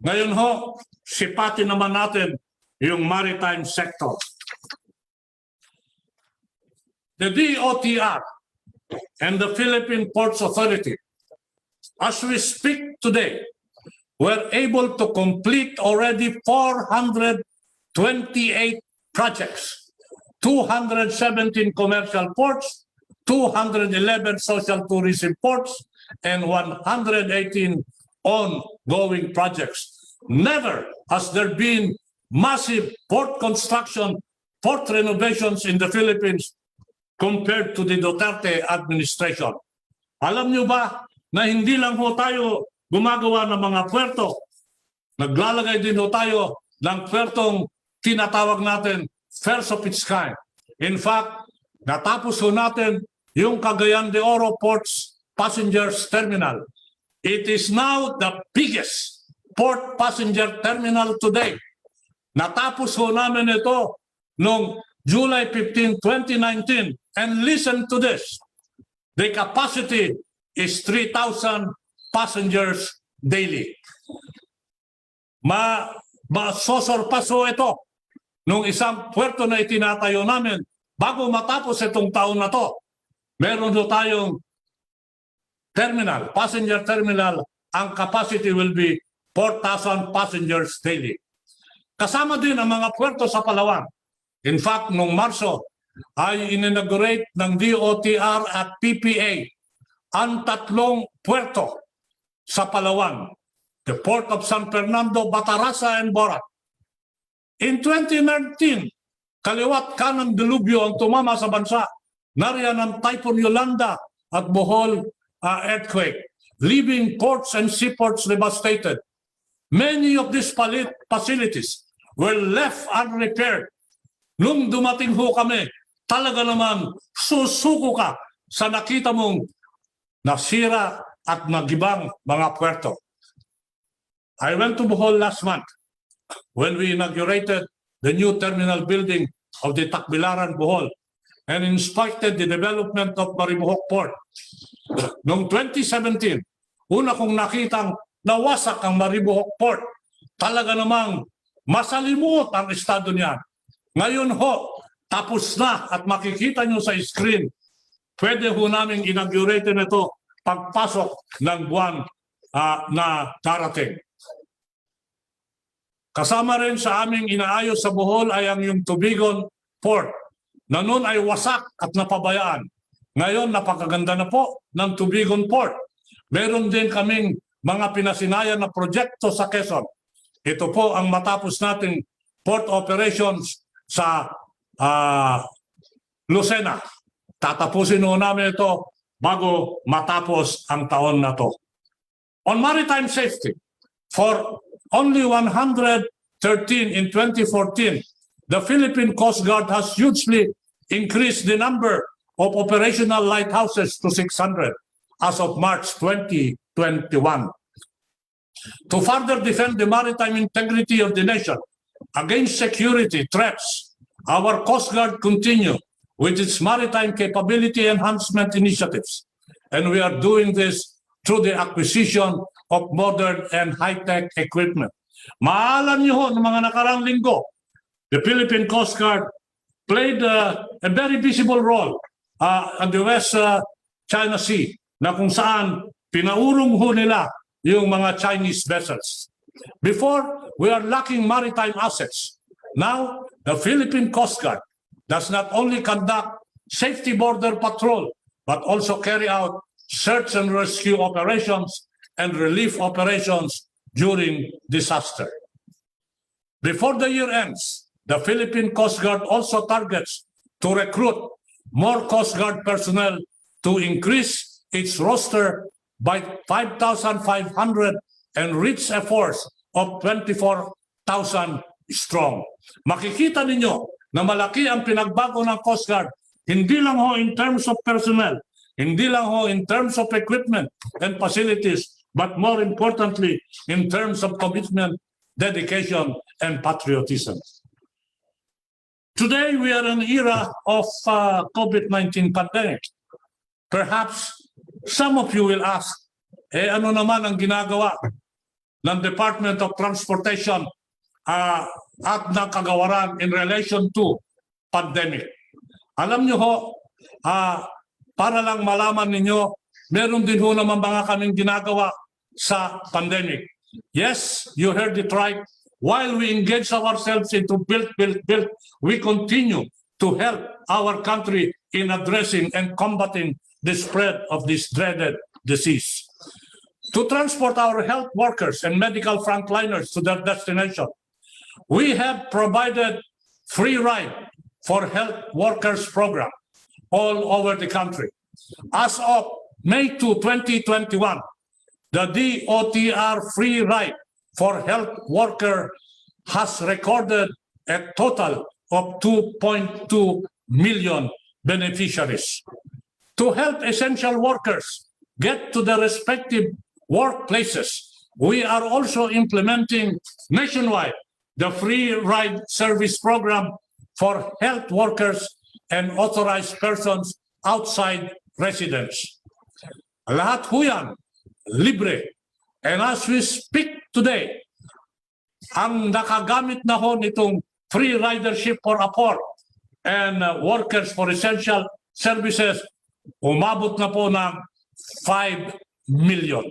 Ngayon ho, sipatin naman natin yung maritime sector. The DOTr and the Philippine Ports Authority, as we speak today, were able to complete already 428 projects, 217 commercial ports, 211 social tourism ports, and 118 ongoing projects. Never has there been massive port construction, port renovations in the Philippines compared to the Duterte administration. Alam nyo ba na hindi lang ho tayo gumagawa ng mga puerto, naglalagay din ho tayo ng puertong tinatawag natin first of its kind. In fact, natapos ho natin yung Cagayan de Oro Ports Passengers Terminal. It is now the biggest port passenger terminal today. Natapos ho namin ito noong July 15, 2019. And listen to this. The capacity is 3,000 passengers daily. Masosorpas ho ito nung isang puerto na itinatayo namin bago matapos itong taon na to. Meron ho tayong terminal, passenger terminal, ang capacity will be 4,000 passengers daily. Kasama din ang mga puerto sa Palawan. In fact, noong Marso, ay inaugurate ng DOTr at PPA ang tatlong puerto sa Palawan, the Port of San Fernando, Batarasa, and Borat. In 2019, kaliwat kanang delubyo ang tumama sa bansa. Nariyan ang Typhoon Yolanda at Bohol earthquake, leaving ports and seaports devastated. Many of these facilities were left unrepaired. Nung dumating ho kami, talaga naman susuko ka sa nakita mong nasira at nagibang mga puerto. I went to Bohol last month when we inaugurated the new terminal building of the Tacbilaran Bohol and inspected the development of Maribohok Port. Noong 2017, una kong nakitang nawasak ang Maribohok Port. Talaga namang masalimot ang estado niya. Ngayon ho, tapos na at makikita nyo sa screen, pwede ho namin inaugurate nito pagpasok ng buwan na darating. Kasama rin sa aming inaayos sa Bohol ay ang yung Tubigon Port na noon ay wasak at napabayaan. Ngayon, napakaganda na po ng Tubigon Port. Meron din kaming mga pinasinayan na proyekto sa Quezon. Ito po ang matapos nating port operations sa Lucena. Tatapusin ho namin ito bago matapos ang taon na to. On maritime safety, for only 113 in 2014, the Philippine Coast Guard has hugely increased the number of operational lighthouses to 600 as of March 2021. To further defend the maritime integrity of the nation against security threats, our Coast Guard continue with its maritime capability enhancement initiatives. And we are doing this through the acquisition of modern and high-tech equipment. Maalam niyo ho, ng mga nakarang linggo, the Philippine Coast Guard played a very visible role on the West China Sea, na kung saan pinaurong ho nila yung mga Chinese vessels. Before, we are lacking maritime assets. Now, the Philippine Coast Guard does not only conduct safety border patrol, but also carry out search and rescue operations and relief operations during disaster. Before the year ends, the Philippine Coast Guard also targets to recruit more Coast Guard personnel to increase its roster by 5,500 and reach a force of 24,000 strong. Makikita ninyo na malaki ang pinagbago ng Coast Guard, hindi lang ho in terms of personnel, hindi lang ho in terms of equipment and facilities, but more importantly, in terms of commitment, dedication, and patriotism. Today, we are in an era of COVID-19 pandemic. Perhaps some of you will ask, ano naman ang ginagawa ng Department of Transportation at ng kagawaran in relation to pandemic? Alam nyo ho, para lang malaman ninyo, meron din ho naman mga kaming ginagawa sa pandemic. Yes, you heard it right. While we engage ourselves into build, we continue to help our country in addressing and combating the spread of this dreaded disease. To transport our health workers and medical frontliners to their destination, we have provided free ride for health workers program all over the country. As of May 2, 2021, the DOTr free ride for health worker has recorded a total of 2.2 million beneficiaries. To help essential workers get to their respective workplaces, we are also implementing nationwide the free ride service program for health workers and authorized persons outside residence. Lahat ho yan, libre. And as we speak today, ang nakagamit na ho nitong free ridership for APOR and workers for essential services, umabot na po ng 5 million.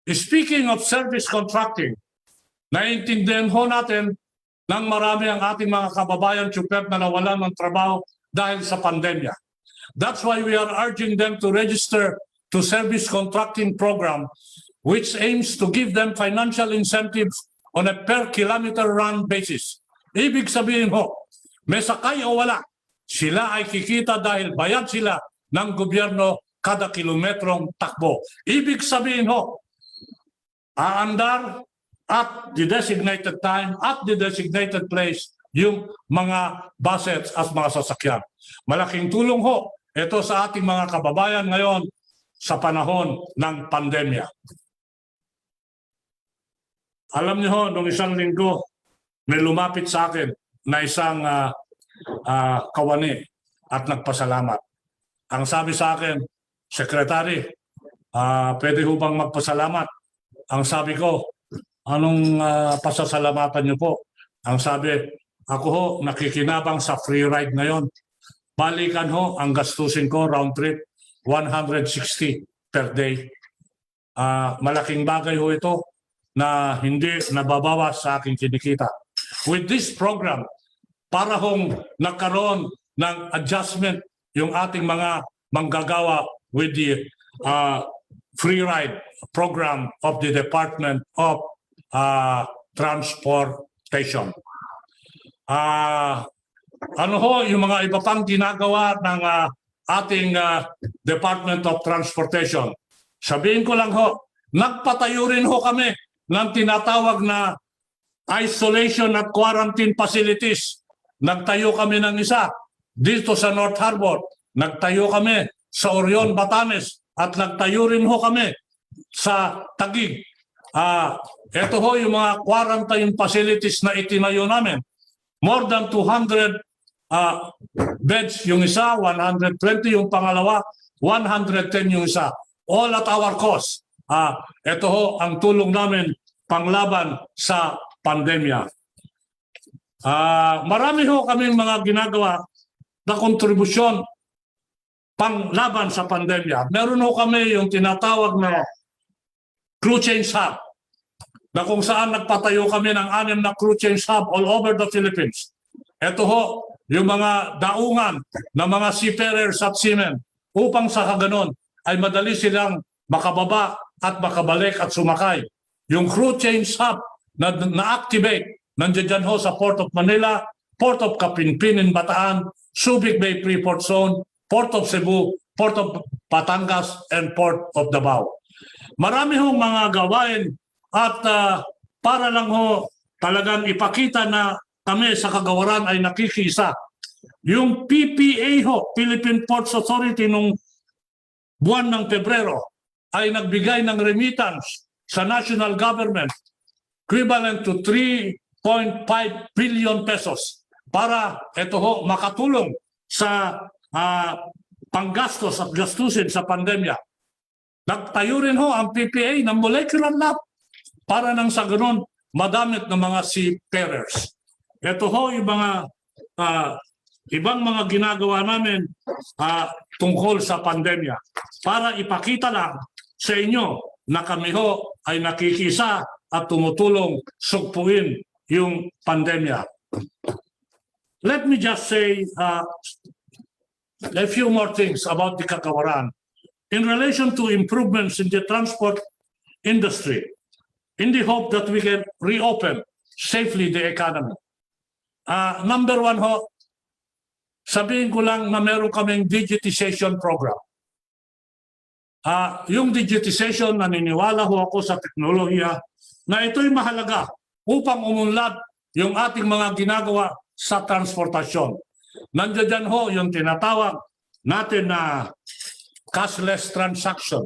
Speaking of service contracting, naiintindihan ho natin ng marami ang ating mga kababayan Chupet na nawalan ng trabaho dahil sa pandemya. That's why we are urging them to register to service contracting program which aims to give them financial incentives on a per kilometer run basis. Ibig sabihin ho, may sakay o wala, sila ay kikita dahil bayad sila ng gobyerno kada kilometrong takbo. Ibig sabihin ho, aandar at the designated time, at the designated place, yung mga buses at mga sasakyan. Malaking tulong ho ito sa ating mga kababayan ngayon sa panahon ng pandemya. Alam niyo ho, noong isang linggo, may lumapit sa akin na isang kawani at nagpasalamat. Ang sabi sa akin, Secretary, pwede ho bang magpasalamat? Ang sabi ko, anong pasasalamatan niyo po? Ang sabi, ako ho, nakikinabang sa free ride ngayon. Balikan ho, ang gastusin ko, round trip, 160 per day. Malaking bagay ho ito na hindi nababawas sa aking kinikita. With this program, para hong nagkaroon ng adjustment yung ating mga manggagawa with the free ride program of the Department of Transportation. Ano ho yung mga iba pang ginagawa ng ating Department of Transportation? Sabihin ko lang ho, nagpatayo rin ho kami ng tinatawag na isolation at quarantine facilities. Nagtayo kami ng isa dito sa North Harbor. Nagtayo kami sa Orion, Batanes. At nagtayo rin ho kami sa Taguig. Ito ho yung mga quarantine facilities na itinayo namin. More than 200 beds yung isa, 120 yung pangalawa, 110 yung isa. All at our cost. Ito ho ang tulong namin panglaban sa pandemya. Marami ho kaming mga ginagawa na kontribusyon panglaban sa pandemya. Meron ho kami yung tinatawag na crew change hub na kung saan nagpatayo kami ng 6 na crew change hub all over the Philippines. Ito ho yung mga daungan ng mga seafarers at seamen upang sa kaganon ay madali silang makababa at makabalik at sumakay. Yung crew change hub na-activate nandiyan dyan ho sa Port of Manila, Port of Kapinpin in Bataan, Subic Bay Freeport Zone, Port of Cebu, Port of Batangas, and Port of Davao. Marami hong mga gawain at para lang ho talagang ipakita na kami sa kagawaran ay nakikisa. Yung PPA ho, Philippine Ports Authority, nung buwan ng Pebrero ay nagbigay ng remittance sa national government equivalent to 3.5 billion pesos para ito ho makatulong sa panggastos at gastusin sa pandemya. Nagtayo rin ho ang PPA ng molecular lab para nang sa ganun madamit ng mga seafarers. Ito ho yung mga ibang mga ginagawa namin tungkol sa pandemya para ipakita lang sa inyo na kami ho ay nakikisa at tumutulong sugpuin yung pandemya. Let me just say a few more things about the kagawaran in relation to improvements in the transport industry in the hope that we can reopen safely the economy. Number one ho, sabihin ko lang na meron kaming digitization program. Yung digitization, naniniwala ho ako sa teknolohiya na ito'y mahalaga upang umunlad yung ating mga ginagawa sa transportasyon. Nandiyan ho yung tinatawag natin na cashless transaction.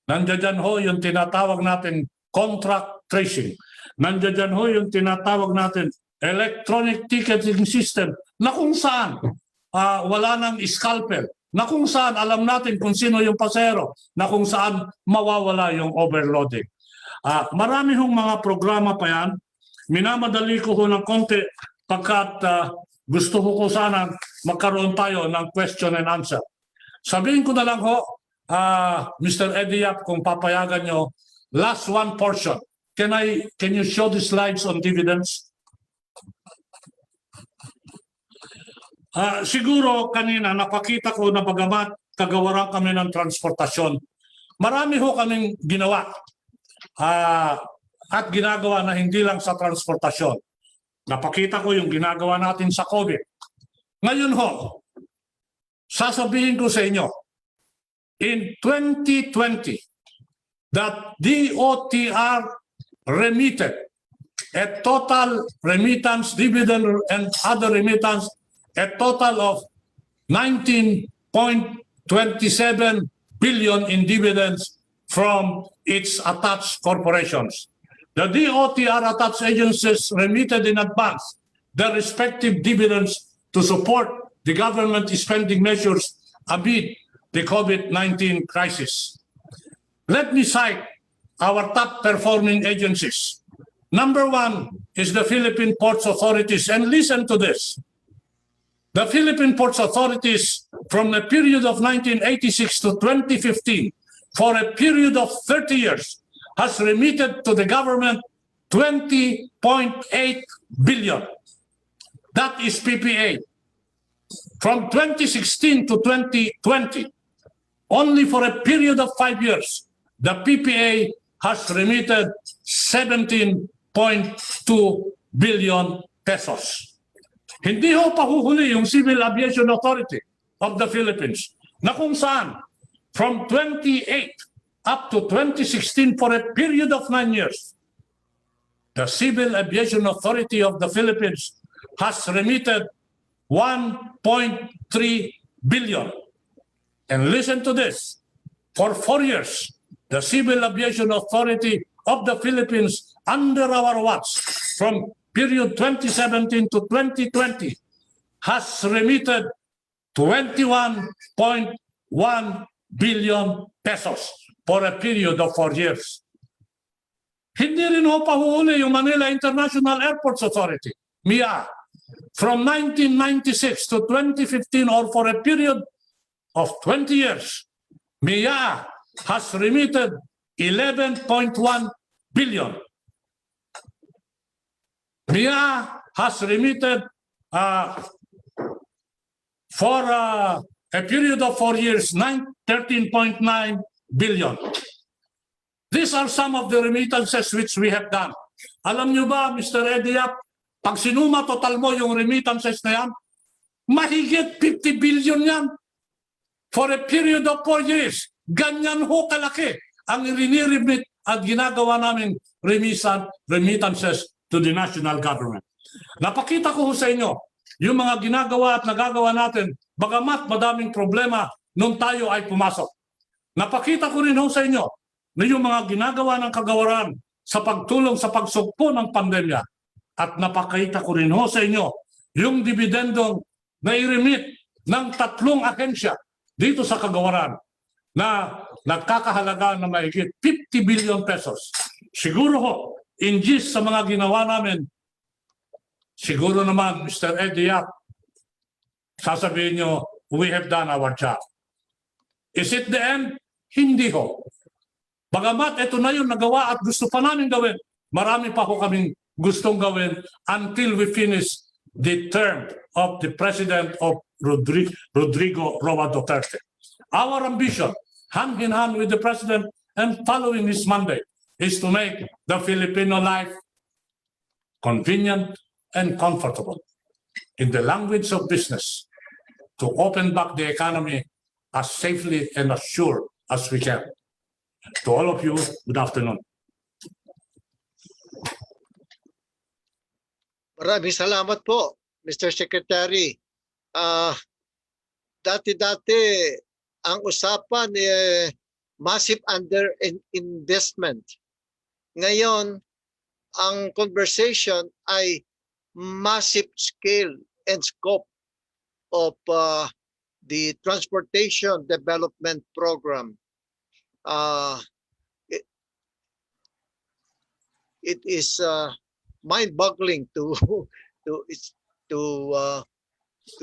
Nandiyan ho yung tinatawag natin contract tracing. Nandiyan ho yung tinatawag natin electronic ticketing system na kung saan wala nang scalpel, na kung saan alam natin kung sino yung pasero, na kung saan mawawala yung overloading. Marami hong mga programa pa yan. Minamadali ko ho ng konti pagkat gusto ko sana magkaroon tayo ng question and answer. Sabihin ko na lang ho, Mr. Ediap, kung papayagan nyo, last one portion. Can you show the slides on dividends? Siguro kanina napakita ko na bagamat kagawaran kami ng transportasyon, marami ho kaming ginawa at ginagawa na hindi lang sa transportasyon. Napakita ko yung ginagawa natin sa COVID. Ngayon ho, sasabihin ko sa inyo, in 2020, that DOTr remitted a total remittance, dividend and other remittance, a total of 19.27 billion in dividends from its attached corporations. The DOTr attached agencies remitted in advance their respective dividends to support the government spending measures amid the COVID-19 crisis. Let me cite our top performing agencies. Number one is the Philippine Ports Authorities, and listen to this. The Philippine Ports Authorities from the period of 1986 to 2015, for a period of 30 years, has remitted to the government 20.8 billion. That is PPA. From 2016 to 2020, only for a period of 5 years, the PPA has remitted 17.2 billion pesos. Hindi ho pahuhuli yung Civil Aviation Authority of the Philippines na kung saan from 28 up to 2016 for a period of 9 years, the Civil Aviation Authority of the Philippines has remitted 1.3 billion. And listen to this, for 4 years, the Civil Aviation Authority of the Philippines under our watch from period 2017 to 2020 has remitted 21.1 billion pesos for a period of 4 years. Hindi rin ho pahuhuli yung Manila International Airports Authority, MIA. From 1996 to 2015, or for a period of 20 years, MIA has remitted 11.1 billion. MIA has remitted for a period of 4 years, 13.9 billion. These are some of the remittances which we have done. Alam nyo ba, Mr. Ediap, pag sinuma total mo yung remittances na yan, mahigit 50 billion yan for a period of 4 years. Ganyan ho kalaki ang riniremit at ginagawa namin remittances to the national government. Napakita ko sa inyo yung mga ginagawa at nagagawa natin bagamat madaming problema nung tayo ay pumasok. Napakita ko rin ho sa inyo na yung mga ginagawa ng kagawaran sa pagtulong sa pagsugpo ng pandemya. At napakita ko rin ho sa inyo yung dividendong na i-remit ng 3 ahensya dito sa kagawaran na nagkakahalaga na mahigit 50 billion pesos. Siguro ho, in gist sa mga ginawa namin, siguro naman, Mr. Ediap, sasabihin nyo, we have done our job. Is it the end? Hindi ho. Bagamat ito na yung nagawa at gusto pa namin gawin, marami pa ho kaming gustong gawin until we finish the term of the President of Rodrigo Roa Duterte. Our ambition, hand in hand with the President and following his mandate, is to make the Filipino life convenient and comfortable. In the language of business, to open back the economy as safely and as sure as we can. To all of you, good afternoon. Maraming salamat po, Mr. Secretary. Dati-dati ang usapan massive underinvestment. Ngayon, ang conversation ay massive scale and scope of the Transportation Development Program. It is mind-boggling to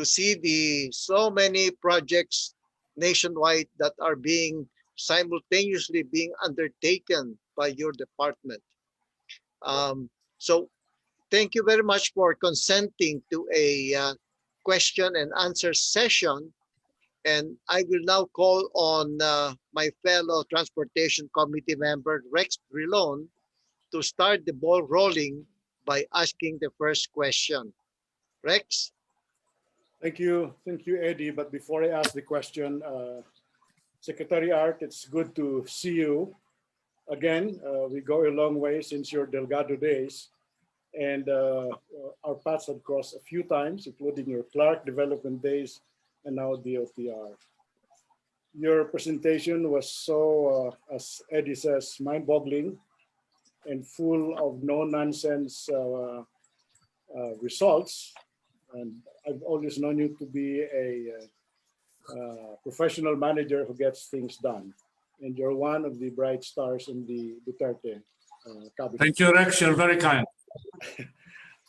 see the so many projects nationwide that are being simultaneously being undertaken by your department. So thank you very much for consenting to a question and answer session. And I will now call on my fellow Transportation Committee member, Rex Brilon, to start the ball rolling by asking the first question. Rex? Thank you, Eddie. But before I ask the question, Secretary Art, it's good to see you again. We go a long way since your Delgado days, and our paths have crossed a few times, including your Clark development days and now DOTr. Your presentation was so, as Eddie says, mind-boggling and full of no-nonsense results. And I've always known you to be a professional manager who gets things done. And you're one of the bright stars in the Duterte cabinet. Thank you, Rex. You're very kind.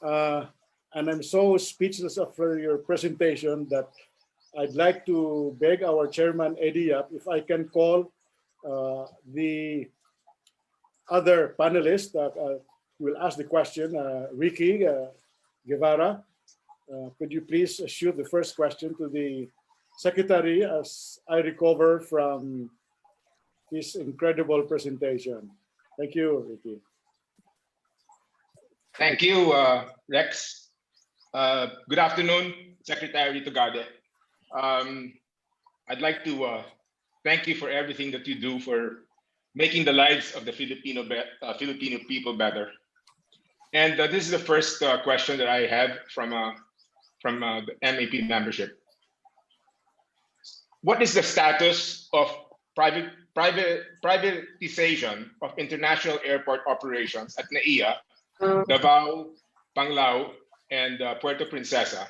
And I'm so speechless after your presentation that I'd like to beg our chairman, Eddie, if I can call the other panelist who will ask the question, Ricky Guevara. Could you please shoot the first question to the secretary as I recover from his incredible presentation? Thank you, Ricky. Thank you, Rex. Good afternoon, Secretary TUGADE. I'd like to thank you for everything that you do for making the lives of the Filipino people better. And this is the first question that I have from the MAP membership. What is the status of privatization of international airport operations at Naiya, Davao, Panglao, and Puerto Princesa,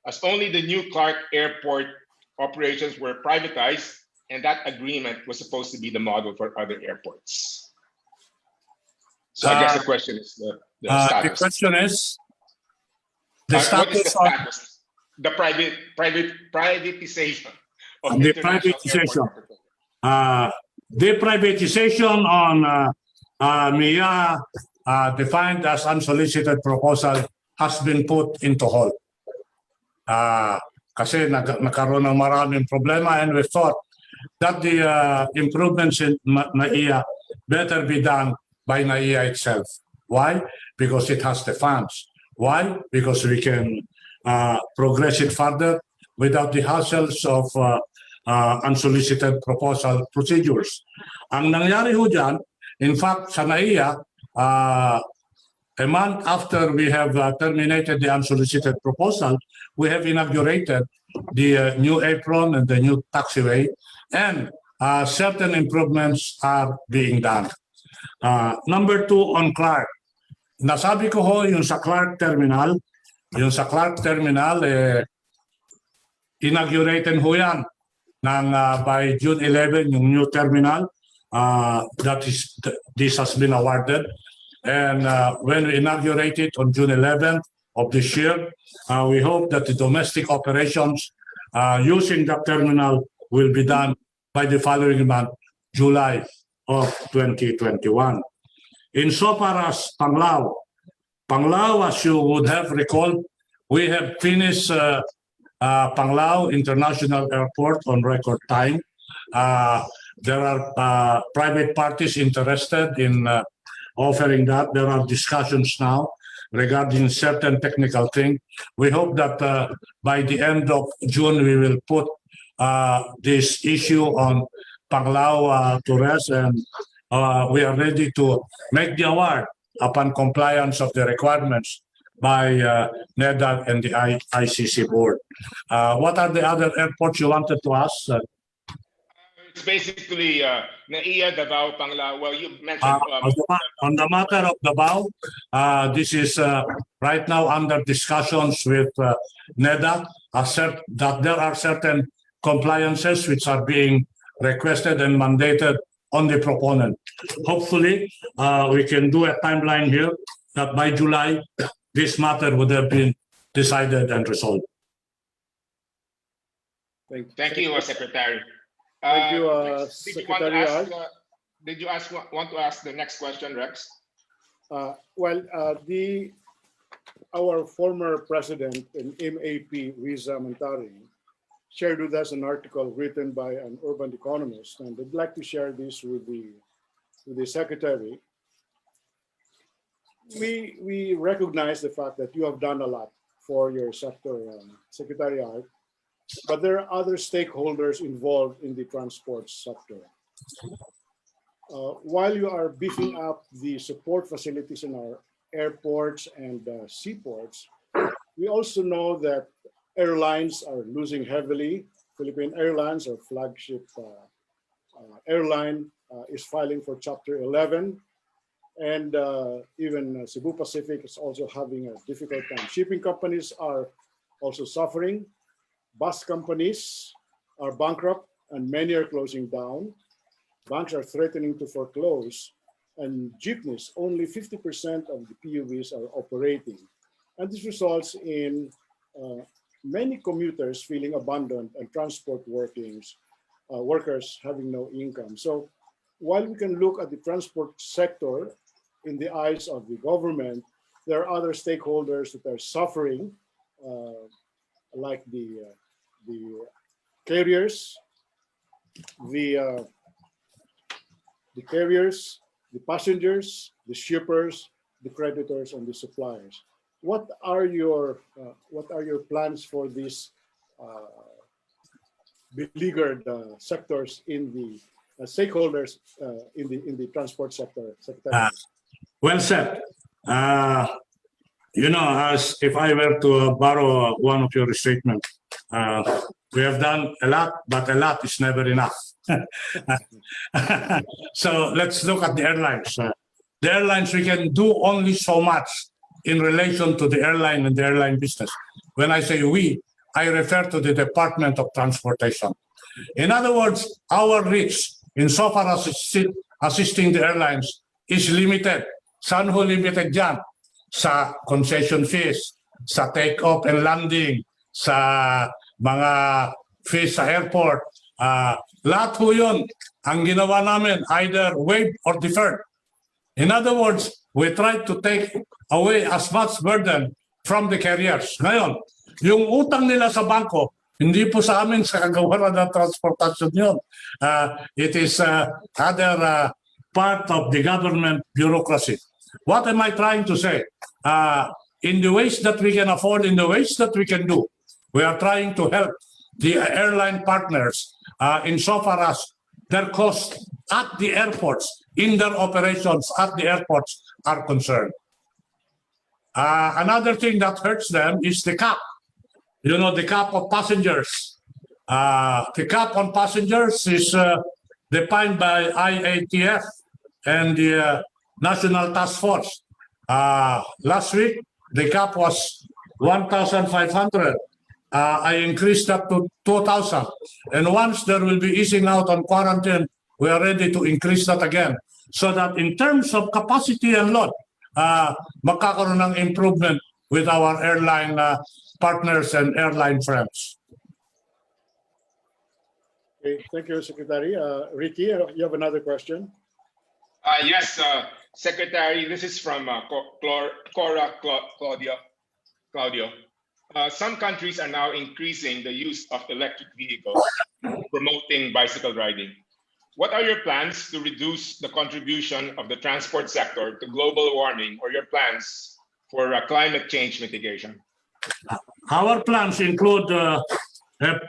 as only the new Clark Airport operations were privatized, and that agreement was supposed to be the model for other airports? So I guess the question is the status. The question is the What is the status of status? The privatization of the international privatization. airport operations. The privatization on Naiya, defined as unsolicited proposal, has been put into hold. Kasi nagkaroon ng maraming problema, and we thought that the improvements in Naiya better be done by Naiya itself. Why? Because it has the funds. Why? Because we can progress it further without the hassles of unsolicited proposal procedures. Ang nangyari ho dyan, in fact, sa Naiya, a month after we have terminated the unsolicited proposal, we have inaugurated the new apron and the new taxiway, and certain improvements are being done. Number two, on Clark. Nasabi ko ho yung sa Clark Terminal, inaugurated ho yan ng, by June 11, yung new terminal. This has been awarded. And when we inaugurate it on June 11th of this year, we hope that the domestic operations using that terminal will be done by the following month, July of 2021. Insofar as Panglao, as you would have recalled, we have finished Panglao International Airport on record time. There are private parties interested in offering that. There are discussions now regarding certain technical things. We hope that by the end of June, we will put this issue on Panglao to rest, and we are ready to make the award upon compliance of the requirements by NEDA and the ICC board. What are the other airports you wanted to ask? It's basically Naiya, Davao, Panglao. Well, you mentioned on the matter of Davao, this is right now under discussions with NEDA, that there are certain compliances which are being requested and mandated on the proponent. Hopefully, we can do a timeline here that by July, this matter would have been decided and resolved. Thank you, Secretary. Thank you, Secretary. Did you want to ask the next question, Rex? The our former president and MAP, Riza Mantari, shared with us an article written by an urban economist, and I'd like to share this with the secretary. We recognize the fact that you have done a lot for your sector, Secretary Art, but there are other stakeholders involved in the transport sector. While you are beefing up the support facilities in our airports and seaports, we also know that airlines are losing heavily. Philippine Airlines, our flagship airline, is filing for Chapter 11. And even Cebu Pacific is also having a difficult time. Shipping companies are also suffering. Bus companies are bankrupt and many are closing down. Banks are threatening to foreclose, and jeepneys, only 50% of the PUVs are operating. And this results in many commuters feeling abandoned and transport workers having no income. So while we can look at the transport sector in the eyes of the government, there are other stakeholders that are suffering, like the carriers, the passengers, the shippers, the creditors, and the suppliers. What are your plans for these beleaguered sectors in the stakeholders in the transport sector? Secretary? Well said. As if I were to borrow one of your statements, we have done a lot, but a lot is never enough. So let's look at the airlines. The airlines, we can do only so much in relation to the airline and the airline business. When I say we, I refer to the Department of Transportation. In other words, our reach insofar as assisting the airlines is limited. Saan ho limited dyan? Sa concession fees, sa take-off and landing, sa mga fees sa airport. Lahat ho yun ang ginawa namin, either waived or deferred. In other words, we try to take away as much burden from the carriers. Ngayon, yung utang nila sa bangko, hindi po sa amin sa kagawaran ng transportasyon yun. It is other part of the government bureaucracy. What am I trying to say? In the ways that we can afford, in the ways that we can do, we are trying to help the airline partners insofar as their costs at the airports, in their operations at the airports are concerned. Another thing that hurts them is the cap. You know, the cap of passengers. The cap on passengers is defined by IATF and the National Task Force. Last week, the cap was 1,500. I increased that to 2,000. And once there will be easing out on quarantine, we are ready to increase that again. So that in terms of capacity and load, magkakaroon ng improvement with our airline partners and airline friends. Okay, thank you, Secretary. Ricky, you have another question? Yes, Secretary, this is from Cora Claudio. Some countries are now increasing the use of electric vehicles, promoting bicycle riding. What are your plans to reduce the contribution of the transport sector to global warming, or your plans for climate change mitigation? Our plans include a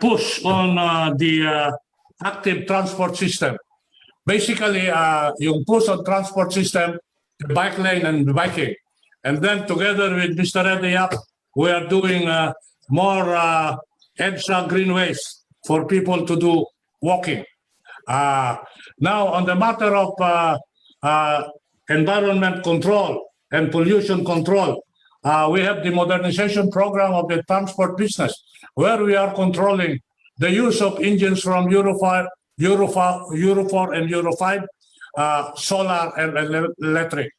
push on the active transport system. Basically, yung push on transport system, the bike lane and biking. And then together with Mr. Edeyap, we are doing more EDSA greenways for people to do walking. Now, on the matter of environment control and pollution control, we have the modernization program of the transport business, where we are controlling the use of engines from Euro 4 and Euro 5, solar and electric.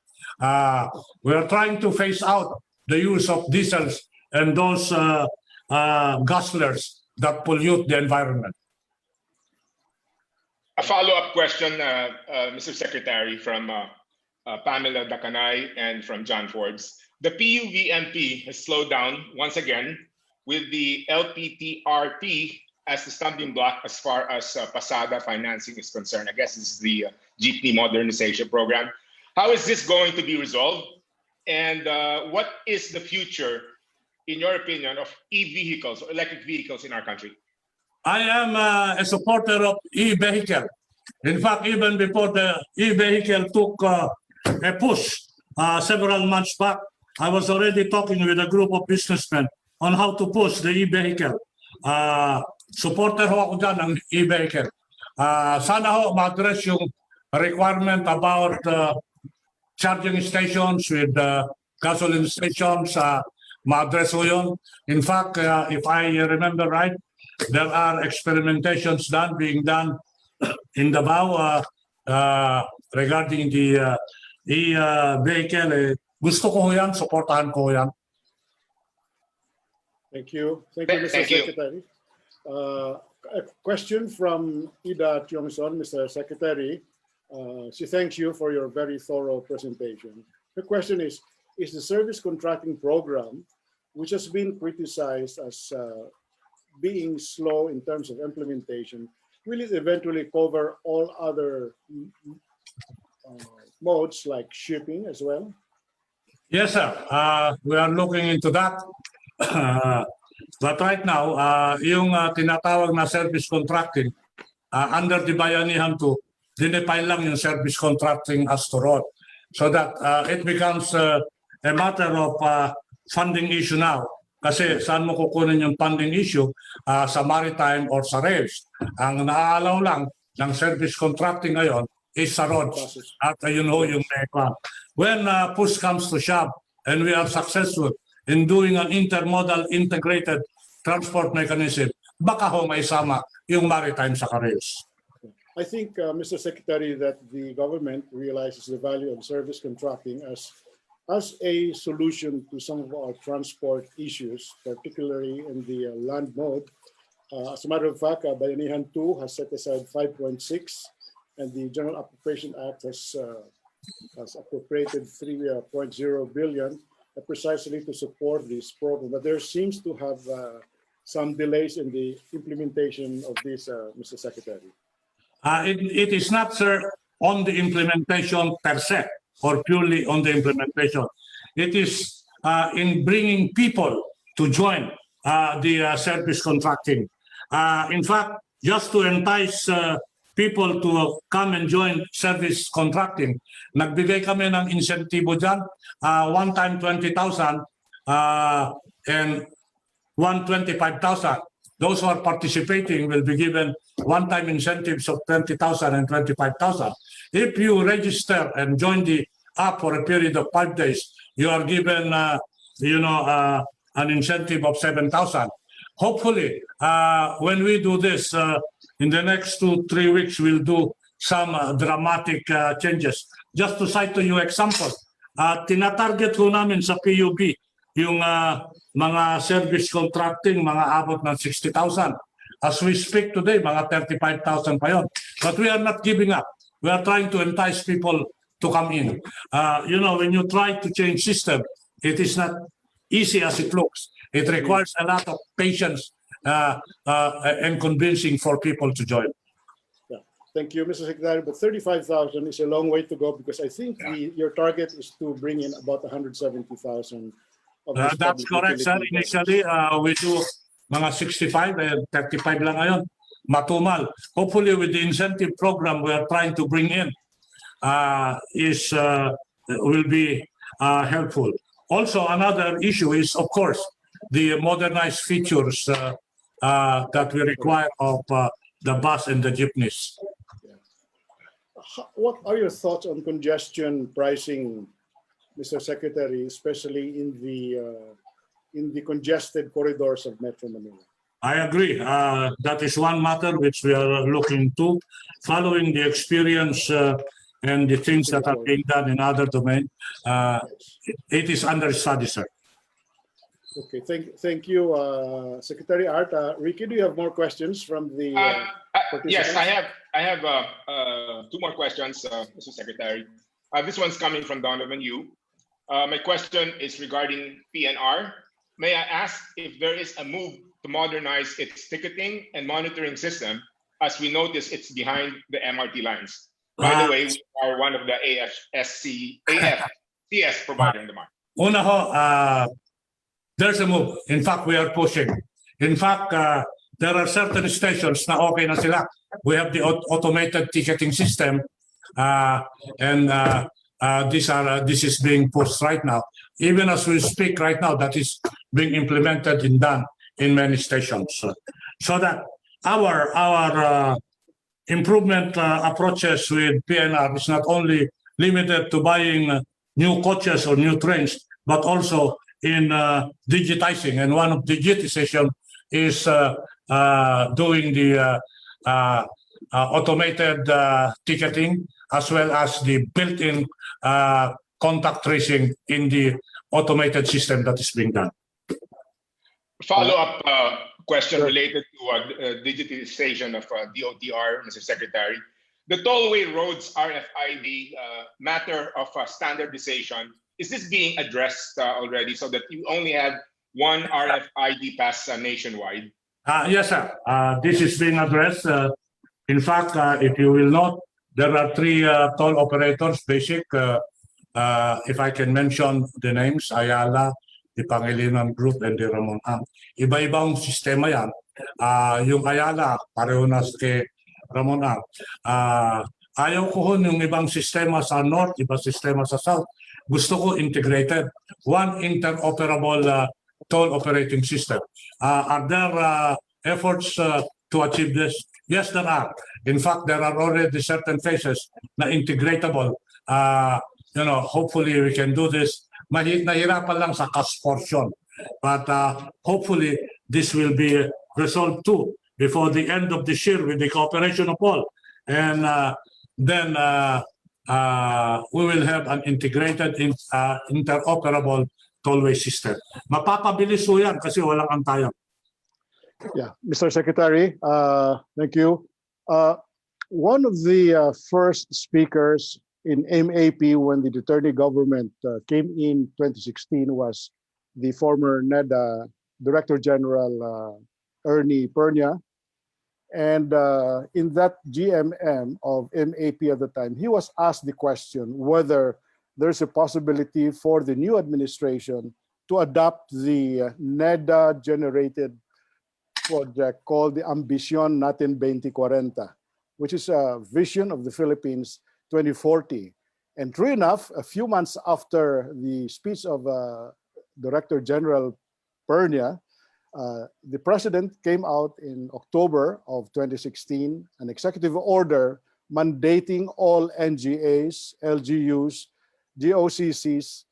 We are trying to phase out the use of diesels and those guzzlers that pollute the environment. A follow-up question, Mr. Secretary, from Pamela Dacanay and from John Forbes. the PUVMP has slowed down once again with the LPTRP as the stumbling block as far as Pasada financing is concerned. I guess this is the jeepney modernization program. How is this going to be resolved? And what is the future, in your opinion, of e-vehicles or electric vehicles in our country? I am a supporter of e-vehicle. In fact, even before the e-vehicle took a push several months back, I was already talking with a group of businessmen on how to push the e-vehicle. Supporter ho ako dyan ng e-vehicle. Sana ho ma-address yung requirement about charging stations with gasoline stations. Ma-address ho yun. In fact, if I remember right, there are experimentations being done in Davao regarding the e-vehicle. Gusto ko yan, supportahan ko yan. Thank you. Thank you, Mr. Thank you. Secretary. A question from Ida Tiongson, Mr. Secretary. She thanks you for your very thorough presentation. The question is the service contracting program, which has been criticized as being slow in terms of implementation, will it eventually cover all other modes like shipping as well? Yes, sir. We are looking into that. But right now, yung tinatawag na service contracting, under the Bayanihan 2, dinefine lang yung service contracting as to road. So that it becomes a matter of funding issue now. Kasi saan mo kukunin yung funding issue sa maritime or sa rails. Ang naaalaw lang ng service contracting ngayon is sa roads. At yun ho yung nekwan. When push comes to shove and we are successful in doing an intermodal integrated transport mechanism, baka ho may sama yung maritime sa rails. I think, Mr. Secretary, that the government realizes the value of service contracting as a solution to some of our transport issues, particularly in the land mode. As a matter of fact, Bayanihan 2 has set aside 5.6, and the General Appropriation Act has appropriated 3.0 billion precisely to support this program. But there seems to have some delays in the implementation of this, Mr. Secretary. It is not, sir, on the implementation per se, or purely on the implementation. It is in bringing people to join the service contracting. In fact, just to entice people to come and join service contracting, nagbigay kami ng insentibo dyan, one time 20,000 and 125,000. Those who are participating will be given one-time incentives of 20,000 and 25,000. If you register and join the app for a period of 5 days, you are given, an incentive of 7,000. Hopefully, when we do this, in the next 2-3 weeks, we'll do some dramatic changes. Just to cite to you example, tinatarget ho namin sa PUB yung mga service contracting, mga abot ng 60,000. As we speak today, mga 35,000 pa yun. But we are not giving up. We are trying to entice people to come in. When you try to change system, it is not easy as it looks. It requires a lot of patience and convincing for people to join. Yeah. Thank you, Mr. Secretary. But 35,000 is a long way to go because I think your target is to bring in about 170,000. That's correct, sir. Initially, we do mga 65 and 35 lang ngayon. Matumal. Hopefully, with the incentive program we are trying to bring in, will be helpful. Also, another issue is, of course, the modernized features that we require of the bus and the jeepneys. What are your thoughts on congestion pricing, Mr. Secretary, especially in the congested corridors of Metro Manila? I agree. That is one matter which we are looking to, following the experience and the things that are being done in other domains. It is under study, sir. Okay, thank you, Secretary Art. Ricky, do you have more questions from the yes, I have 2 more questions, Mr. Secretary. This one's coming from Donovan Yu. My question is regarding PNR. May I ask if there is a move to modernize its ticketing and monitoring system, as we notice it's behind the MRT lines? By the way, we are one of the AFCS provider in the market. Una ho, there's a move. In fact, we are pushing. In fact, there are certain stations na okay na sila. We have the automated ticketing system, and this is being pushed right now. Even as we speak right now, that is being implemented and done in many stations. So that our improvement approaches with PNR is not only limited to buying new coaches or new trains, but also in digitizing. And one of digitization is doing the automated ticketing, as well as the built-in contact tracing in the automated system that is being done. Follow-up question related to digitization of DOTr, Mr. Secretary. The tollway roads RFID matter of standardization, is this being addressed already so that you only have one RFID pass nationwide? Yes, sir. This is being addressed. In fact, if you will note, there are three toll operators, basic. If I can mention the names, Ayala, the Pangilinan Group, and the Ramon Ang. Iba-ibang sistema yan. Yung Ayala, pareho na kay Ramon Ang. Ayaw ko yung ibang sistema sa North, ibang sistema sa South. Gusto ko integrated. One interoperable toll operating system. Are there efforts to achieve this? Yes, there are. In fact, there are already certain phases na integratable. Hopefully we can do this. Nahirapan lang sa cost portion. But hopefully this will be resolved too before the end of this year with the cooperation of all. And then we will have an integrated interoperable tollway system. Mapapabilis po yan kasi walang antayan. Yeah, Mr. Secretary, thank you. One of the first speakers in MAP when the Duterte government came in 2016 was the former NEDA Director General Ernie Pernia. And in that GMM of MAP at the time, he was asked the question whether there's a possibility for the new administration to adopt the NEDA-generated project called the Ambition Natin 2040, which is a vision of the Philippines 2040. And true enough, a few months after the speech of Director General Pernia, the president came out in October of 2016, an executive order mandating all NGAs, LGUs, GOCCs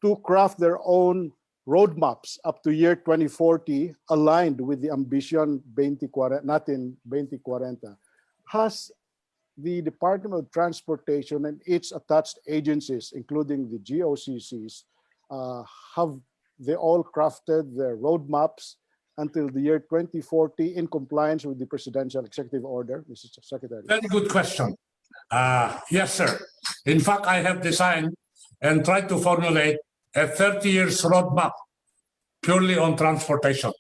to craft their own roadmaps up to year 2040 aligned with the Ambition Natin 2040. Has the Department of Transportation and its attached agencies, including the GOCCs, have they all crafted their roadmaps until the year 2040 in compliance with the Presidential Executive Order, Mr. Secretary? Very good question. Yes, sir. In fact, I have designed and tried to formulate a 30 years roadmap purely on transportation.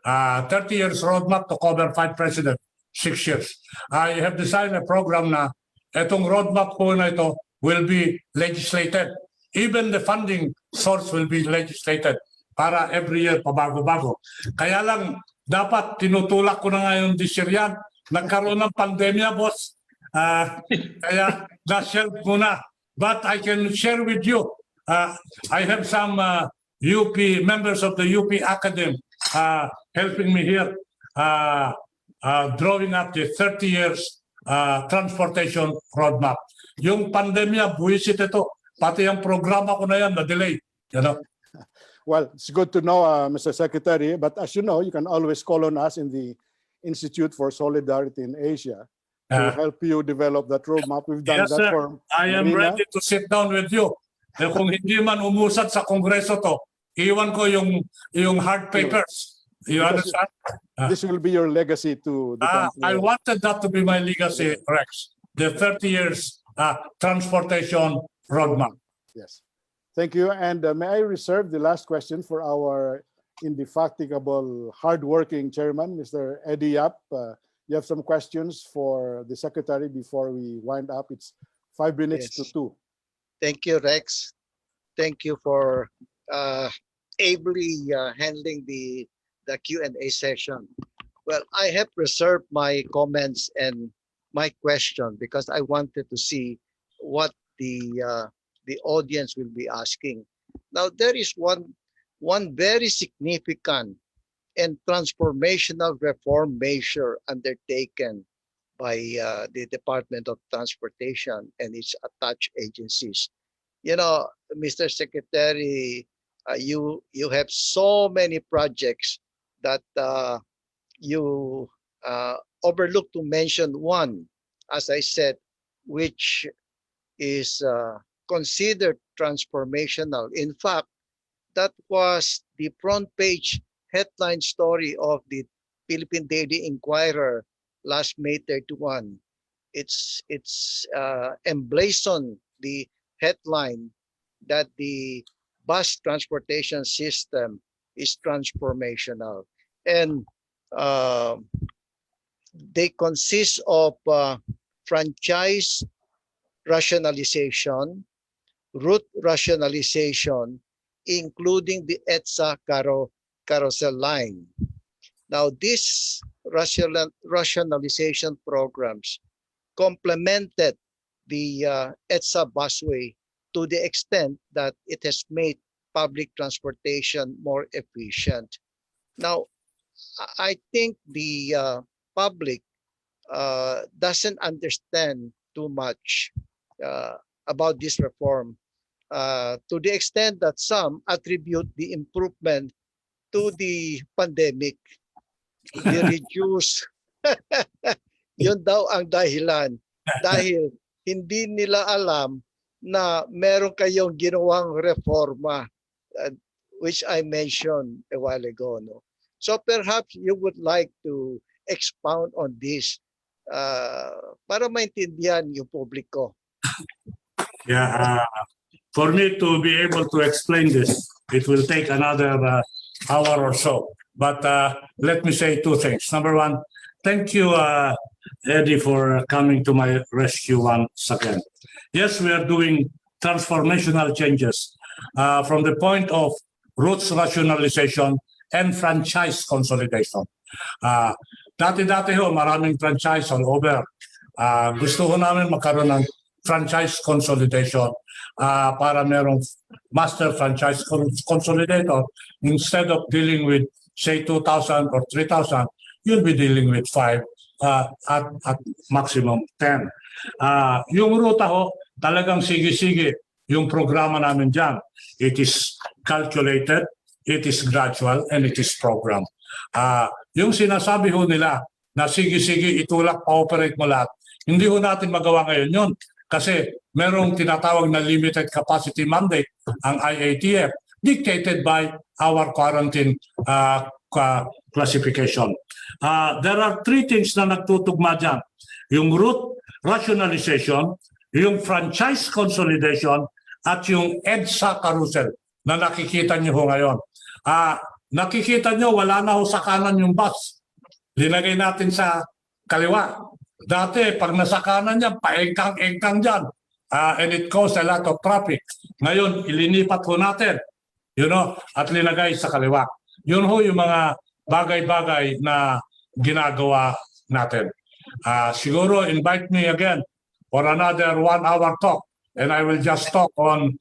30 years roadmap to cover 5 presidents, 6 years. I have designed a program na itong roadmap po na ito will be legislated. Even the funding source will be legislated para every year pabago-bago. Kaya lang, dapat tinutulak ko na ngayon this year yan. Nagkaroon ng pandemya, boss. Kaya na-shelf muna. But I can share with you, I have some UP, members of the UP Academy helping me here, drawing up the 30 years transportation roadmap. Yung pandemya, buwisit ito. Pati ang programa ko na yan, na-delay. You know? Well, it's good to know, Mr. Secretary, but as you know, you can always call on us in the Institute for Solidarity in Asia to help you develop that roadmap. We've done yes, that sir. for I am Marina. ready to sit down with you. Kung hindi man umusad sa Kongreso to, iwan ko yung hard papers. You Because understand? this will be your legacy to the country. I wanted that to be my legacy, Rex. The 30 years transportation roadmap. Yes. Thank you. And may I reserve the last question for our indefatigable, hardworking chairman, Mr. Eddie Yap. You have some questions for the secretary before we wind up. It's 5 minutes to Yes. 2. Thank you, Rex. Thank you for ably handling the Q&A session. Well, I have reserved my comments and my question because I wanted to see what the audience will be asking. Now, there is one very significant and transformational reform measure undertaken by the Department of Transportation and its attached agencies. You know, Mr. Secretary, you have so many projects that you overlooked to mention one, as I said, which is considered transformational. In fact, that was the front page headline story of the Philippine Daily Inquirer last May 31. It's emblazoned the headline that the bus transportation system is transformational, and uh, they consist of franchise rationalization, route rationalization, including the carousel line. Now, these rationalization programs complemented the EDSA busway to the extent that it has made public transportation more efficient. Now, I think the public doesn't understand too much about this reform to the extent that some attribute the improvement to the pandemic, the reduce. Yun daw ang dahilan. Dahil hindi nila alam na meron kayong ginawang reforma, which I mentioned a while ago. No? So perhaps you would like to expound on this para maintindihan yung publiko. Yeah, for me to be able to explain this, it will take another hour or so. But let me say two things. Number one, thank you, Eddie, for coming to my rescue once again. Yes, we are doing transformational changes from the point of routes rationalization and franchise consolidation. Dati-dati ho, maraming franchise all over. Gusto ko namin magkaroon ng franchise consolidation para merong master franchise consolidator. Instead of dealing with, say, 2,000 or 3,000, you'll be dealing with 5 at maximum 10. Yung ruta ho, talagang sige-sige yung programa namin dyan. It is calculated, it is gradual, and it is program. Yung sinasabi ho nila na sige-sige itulak, pa-operate mo lahat, hindi ho natin magawa ngayon yun. Kasi merong tinatawag na limited capacity mandate ang IATF dictated by our quarantine classification. There are 3 things na nagtutugma dyan. Yung route rationalization, yung franchise consolidation, at yung EDSA carousel na nakikita nyo ho ngayon. Nakikita nyo, wala na ho sa kanan yung bus. Linagay natin sa kaliwa. Dati, pag nasa kanan niya, paengkang-engkang dyan. And it caused a lot of traffic. Ngayon, ilinipat ho natin, at linagay sa kaliwa. Yun ho yung mga bagay-bagay na ginagawa natin. Siguro, invite me again for another 1-hour talk. And I will just talk on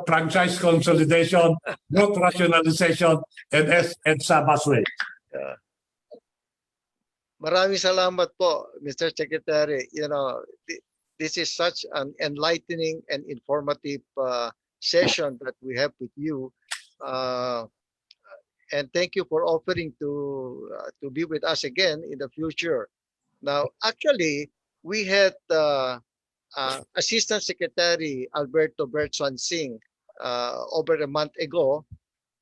franchise consolidation, route rationalization, and EDSA busway. Maraming salamat po, Mr. Secretary. This is such an enlightening and informative session that we have with you. And thank you for offering to be with us again in the future. Now, actually, we had Assistant Secretary Alberto Bertson Singh over a month ago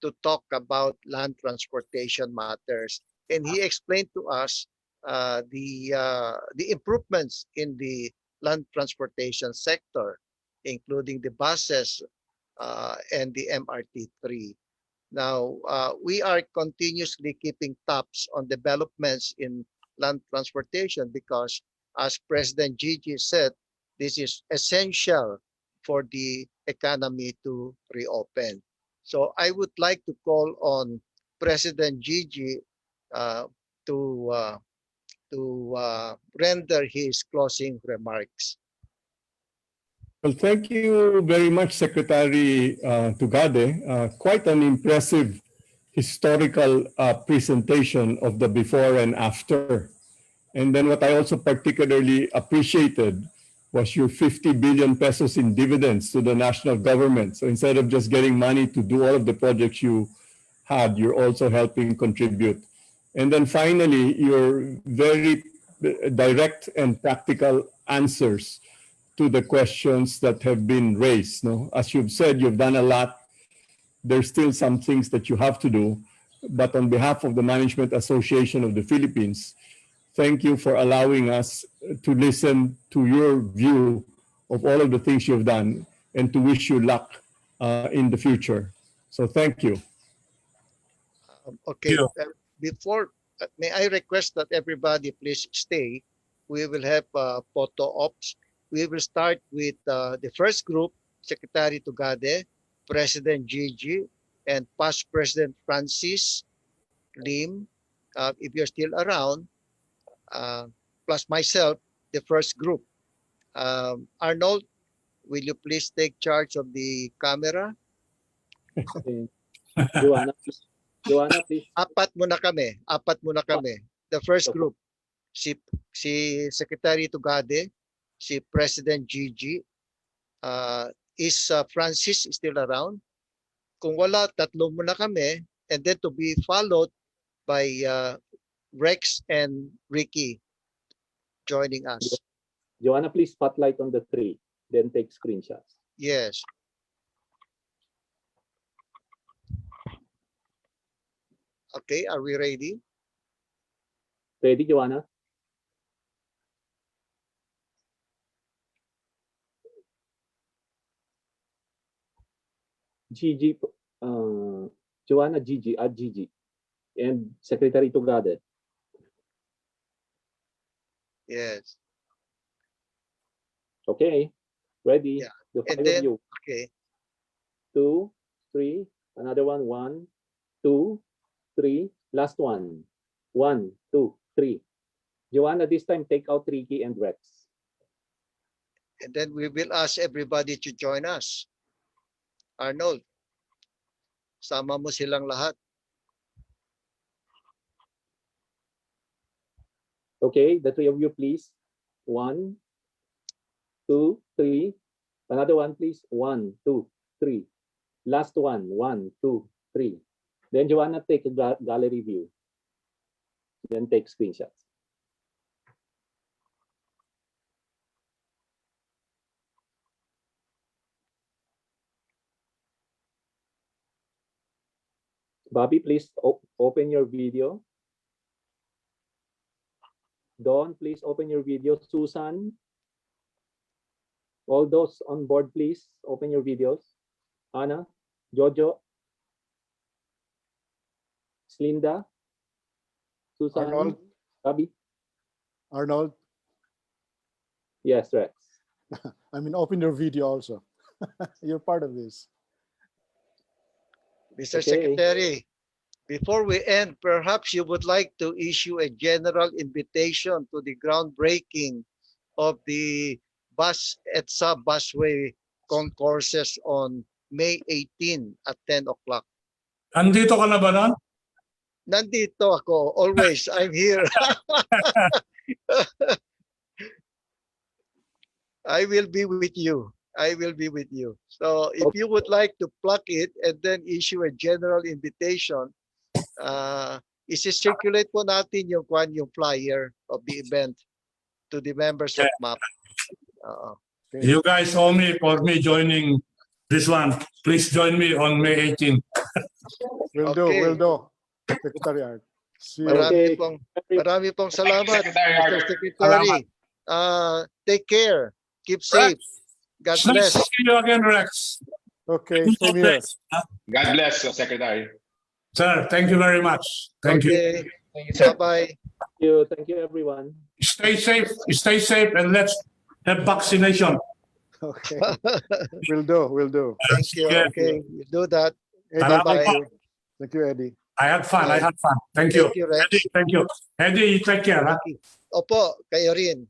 to talk about land transportation matters. And he explained to us the improvements in the land transportation sector, including the buses, and the MRT3. Now, we are continuously keeping tabs on developments in land transportation because, as President Gigi said, this is essential for the economy to reopen. So I would like to call on President Gigi uh, to uh, to render his closing remarks. Well, thank you very much, Secretary Tugade. Quite an impressive historical presentation of the before and after. And then what I also particularly appreciated was your 50 billion pesos in dividends to the national government. So instead of just getting money to do all of the projects you had, you're also helping contribute. And then finally, your very direct and practical answers to the questions that have been raised. No? As you've said, you've done a lot. There's still some things that you have to do. But on behalf of the Management Association of the Philippines, thank you for allowing us to listen to your view of all of the things you've done and to wish you luck in the future. So thank you. Okay, you. before, may I request that everybody please stay? We will have photo ops. We will start with the first group, Secretary Tugade, President Gigi, and past President Francis Lim, if you're still around, plus myself, the first group. Arnold, will you please take charge of the camera? Okay. Joanna, please. Apat muna kami. The first group, si Secretary Tugade, si President Gigi, is Francis still around? Kung wala, tatlo muna kami, and then to be followed by Rex and Ricky joining us. Joanna, please spotlight on the three, then take screenshots. Yes. Okay, are we ready? Ready, Joanna? Gigi, Joanna, Gigi, at Gigi, and Secretary Tugade. Yes. Okay, ready? Yeah. The And five then, of you. okay, 2, 3, another one, 1, 2, 3, last one. 1, 2, 3. Joanna, this time take out Ricky and Rex. and then we will ask everybody to join us. Arnold, sama mo silang lahat. Okay, the three of you, please. 1, 2, 3. Another one, please. 1, 2, 3. Last one. 1, 2, 3. Then Joanna, take a gallery view. Then take screenshots. Bobby, please open your video. Dawn, please open your video. Susan, all those on board, please open your videos. Anna, Jojo, Slinda, Susan, Arnold. Bobby. Arnold, Yes, Rex. I mean, open your video also. You're part of this. Mr. Okay. Secretary, before we end, perhaps you would like to issue a general invitation to the groundbreaking of the bus at sub-busway concourses on May 18 at 10 o'clock. Andito ka na ba nun? Nandito ako, always, I'm here. I will be with you. I will be with you. So if you would like to plug it and then issue a general invitation, isi-circulate po natin yung flyer of the event to the members of MAP. Okay. You guys owe me for me joining this one. Please join me on May 18. Will Okay. do. Secretary Art. See you. Marami pong salamat, Secretary Mr. Art. Secretary. Take care. Keep safe. God It's nice bless. to see you again, Rex. Okay, same here. God bless, Secretary. Sir, thank you very much. Thank you. Okay. Thank you, sir. Bye-bye. Thank you, everyone. Stay safe, and let's have vaccination. Okay, will do, will do. Thank you. Yeah. Okay, you do that. Eddie, Salamat thank po. you. Thank you, Eddie. I had fun. Thank you. Thank you, Rex. Eddie, thank you. Eddie, you take care. Ha? Opo, kayo rin.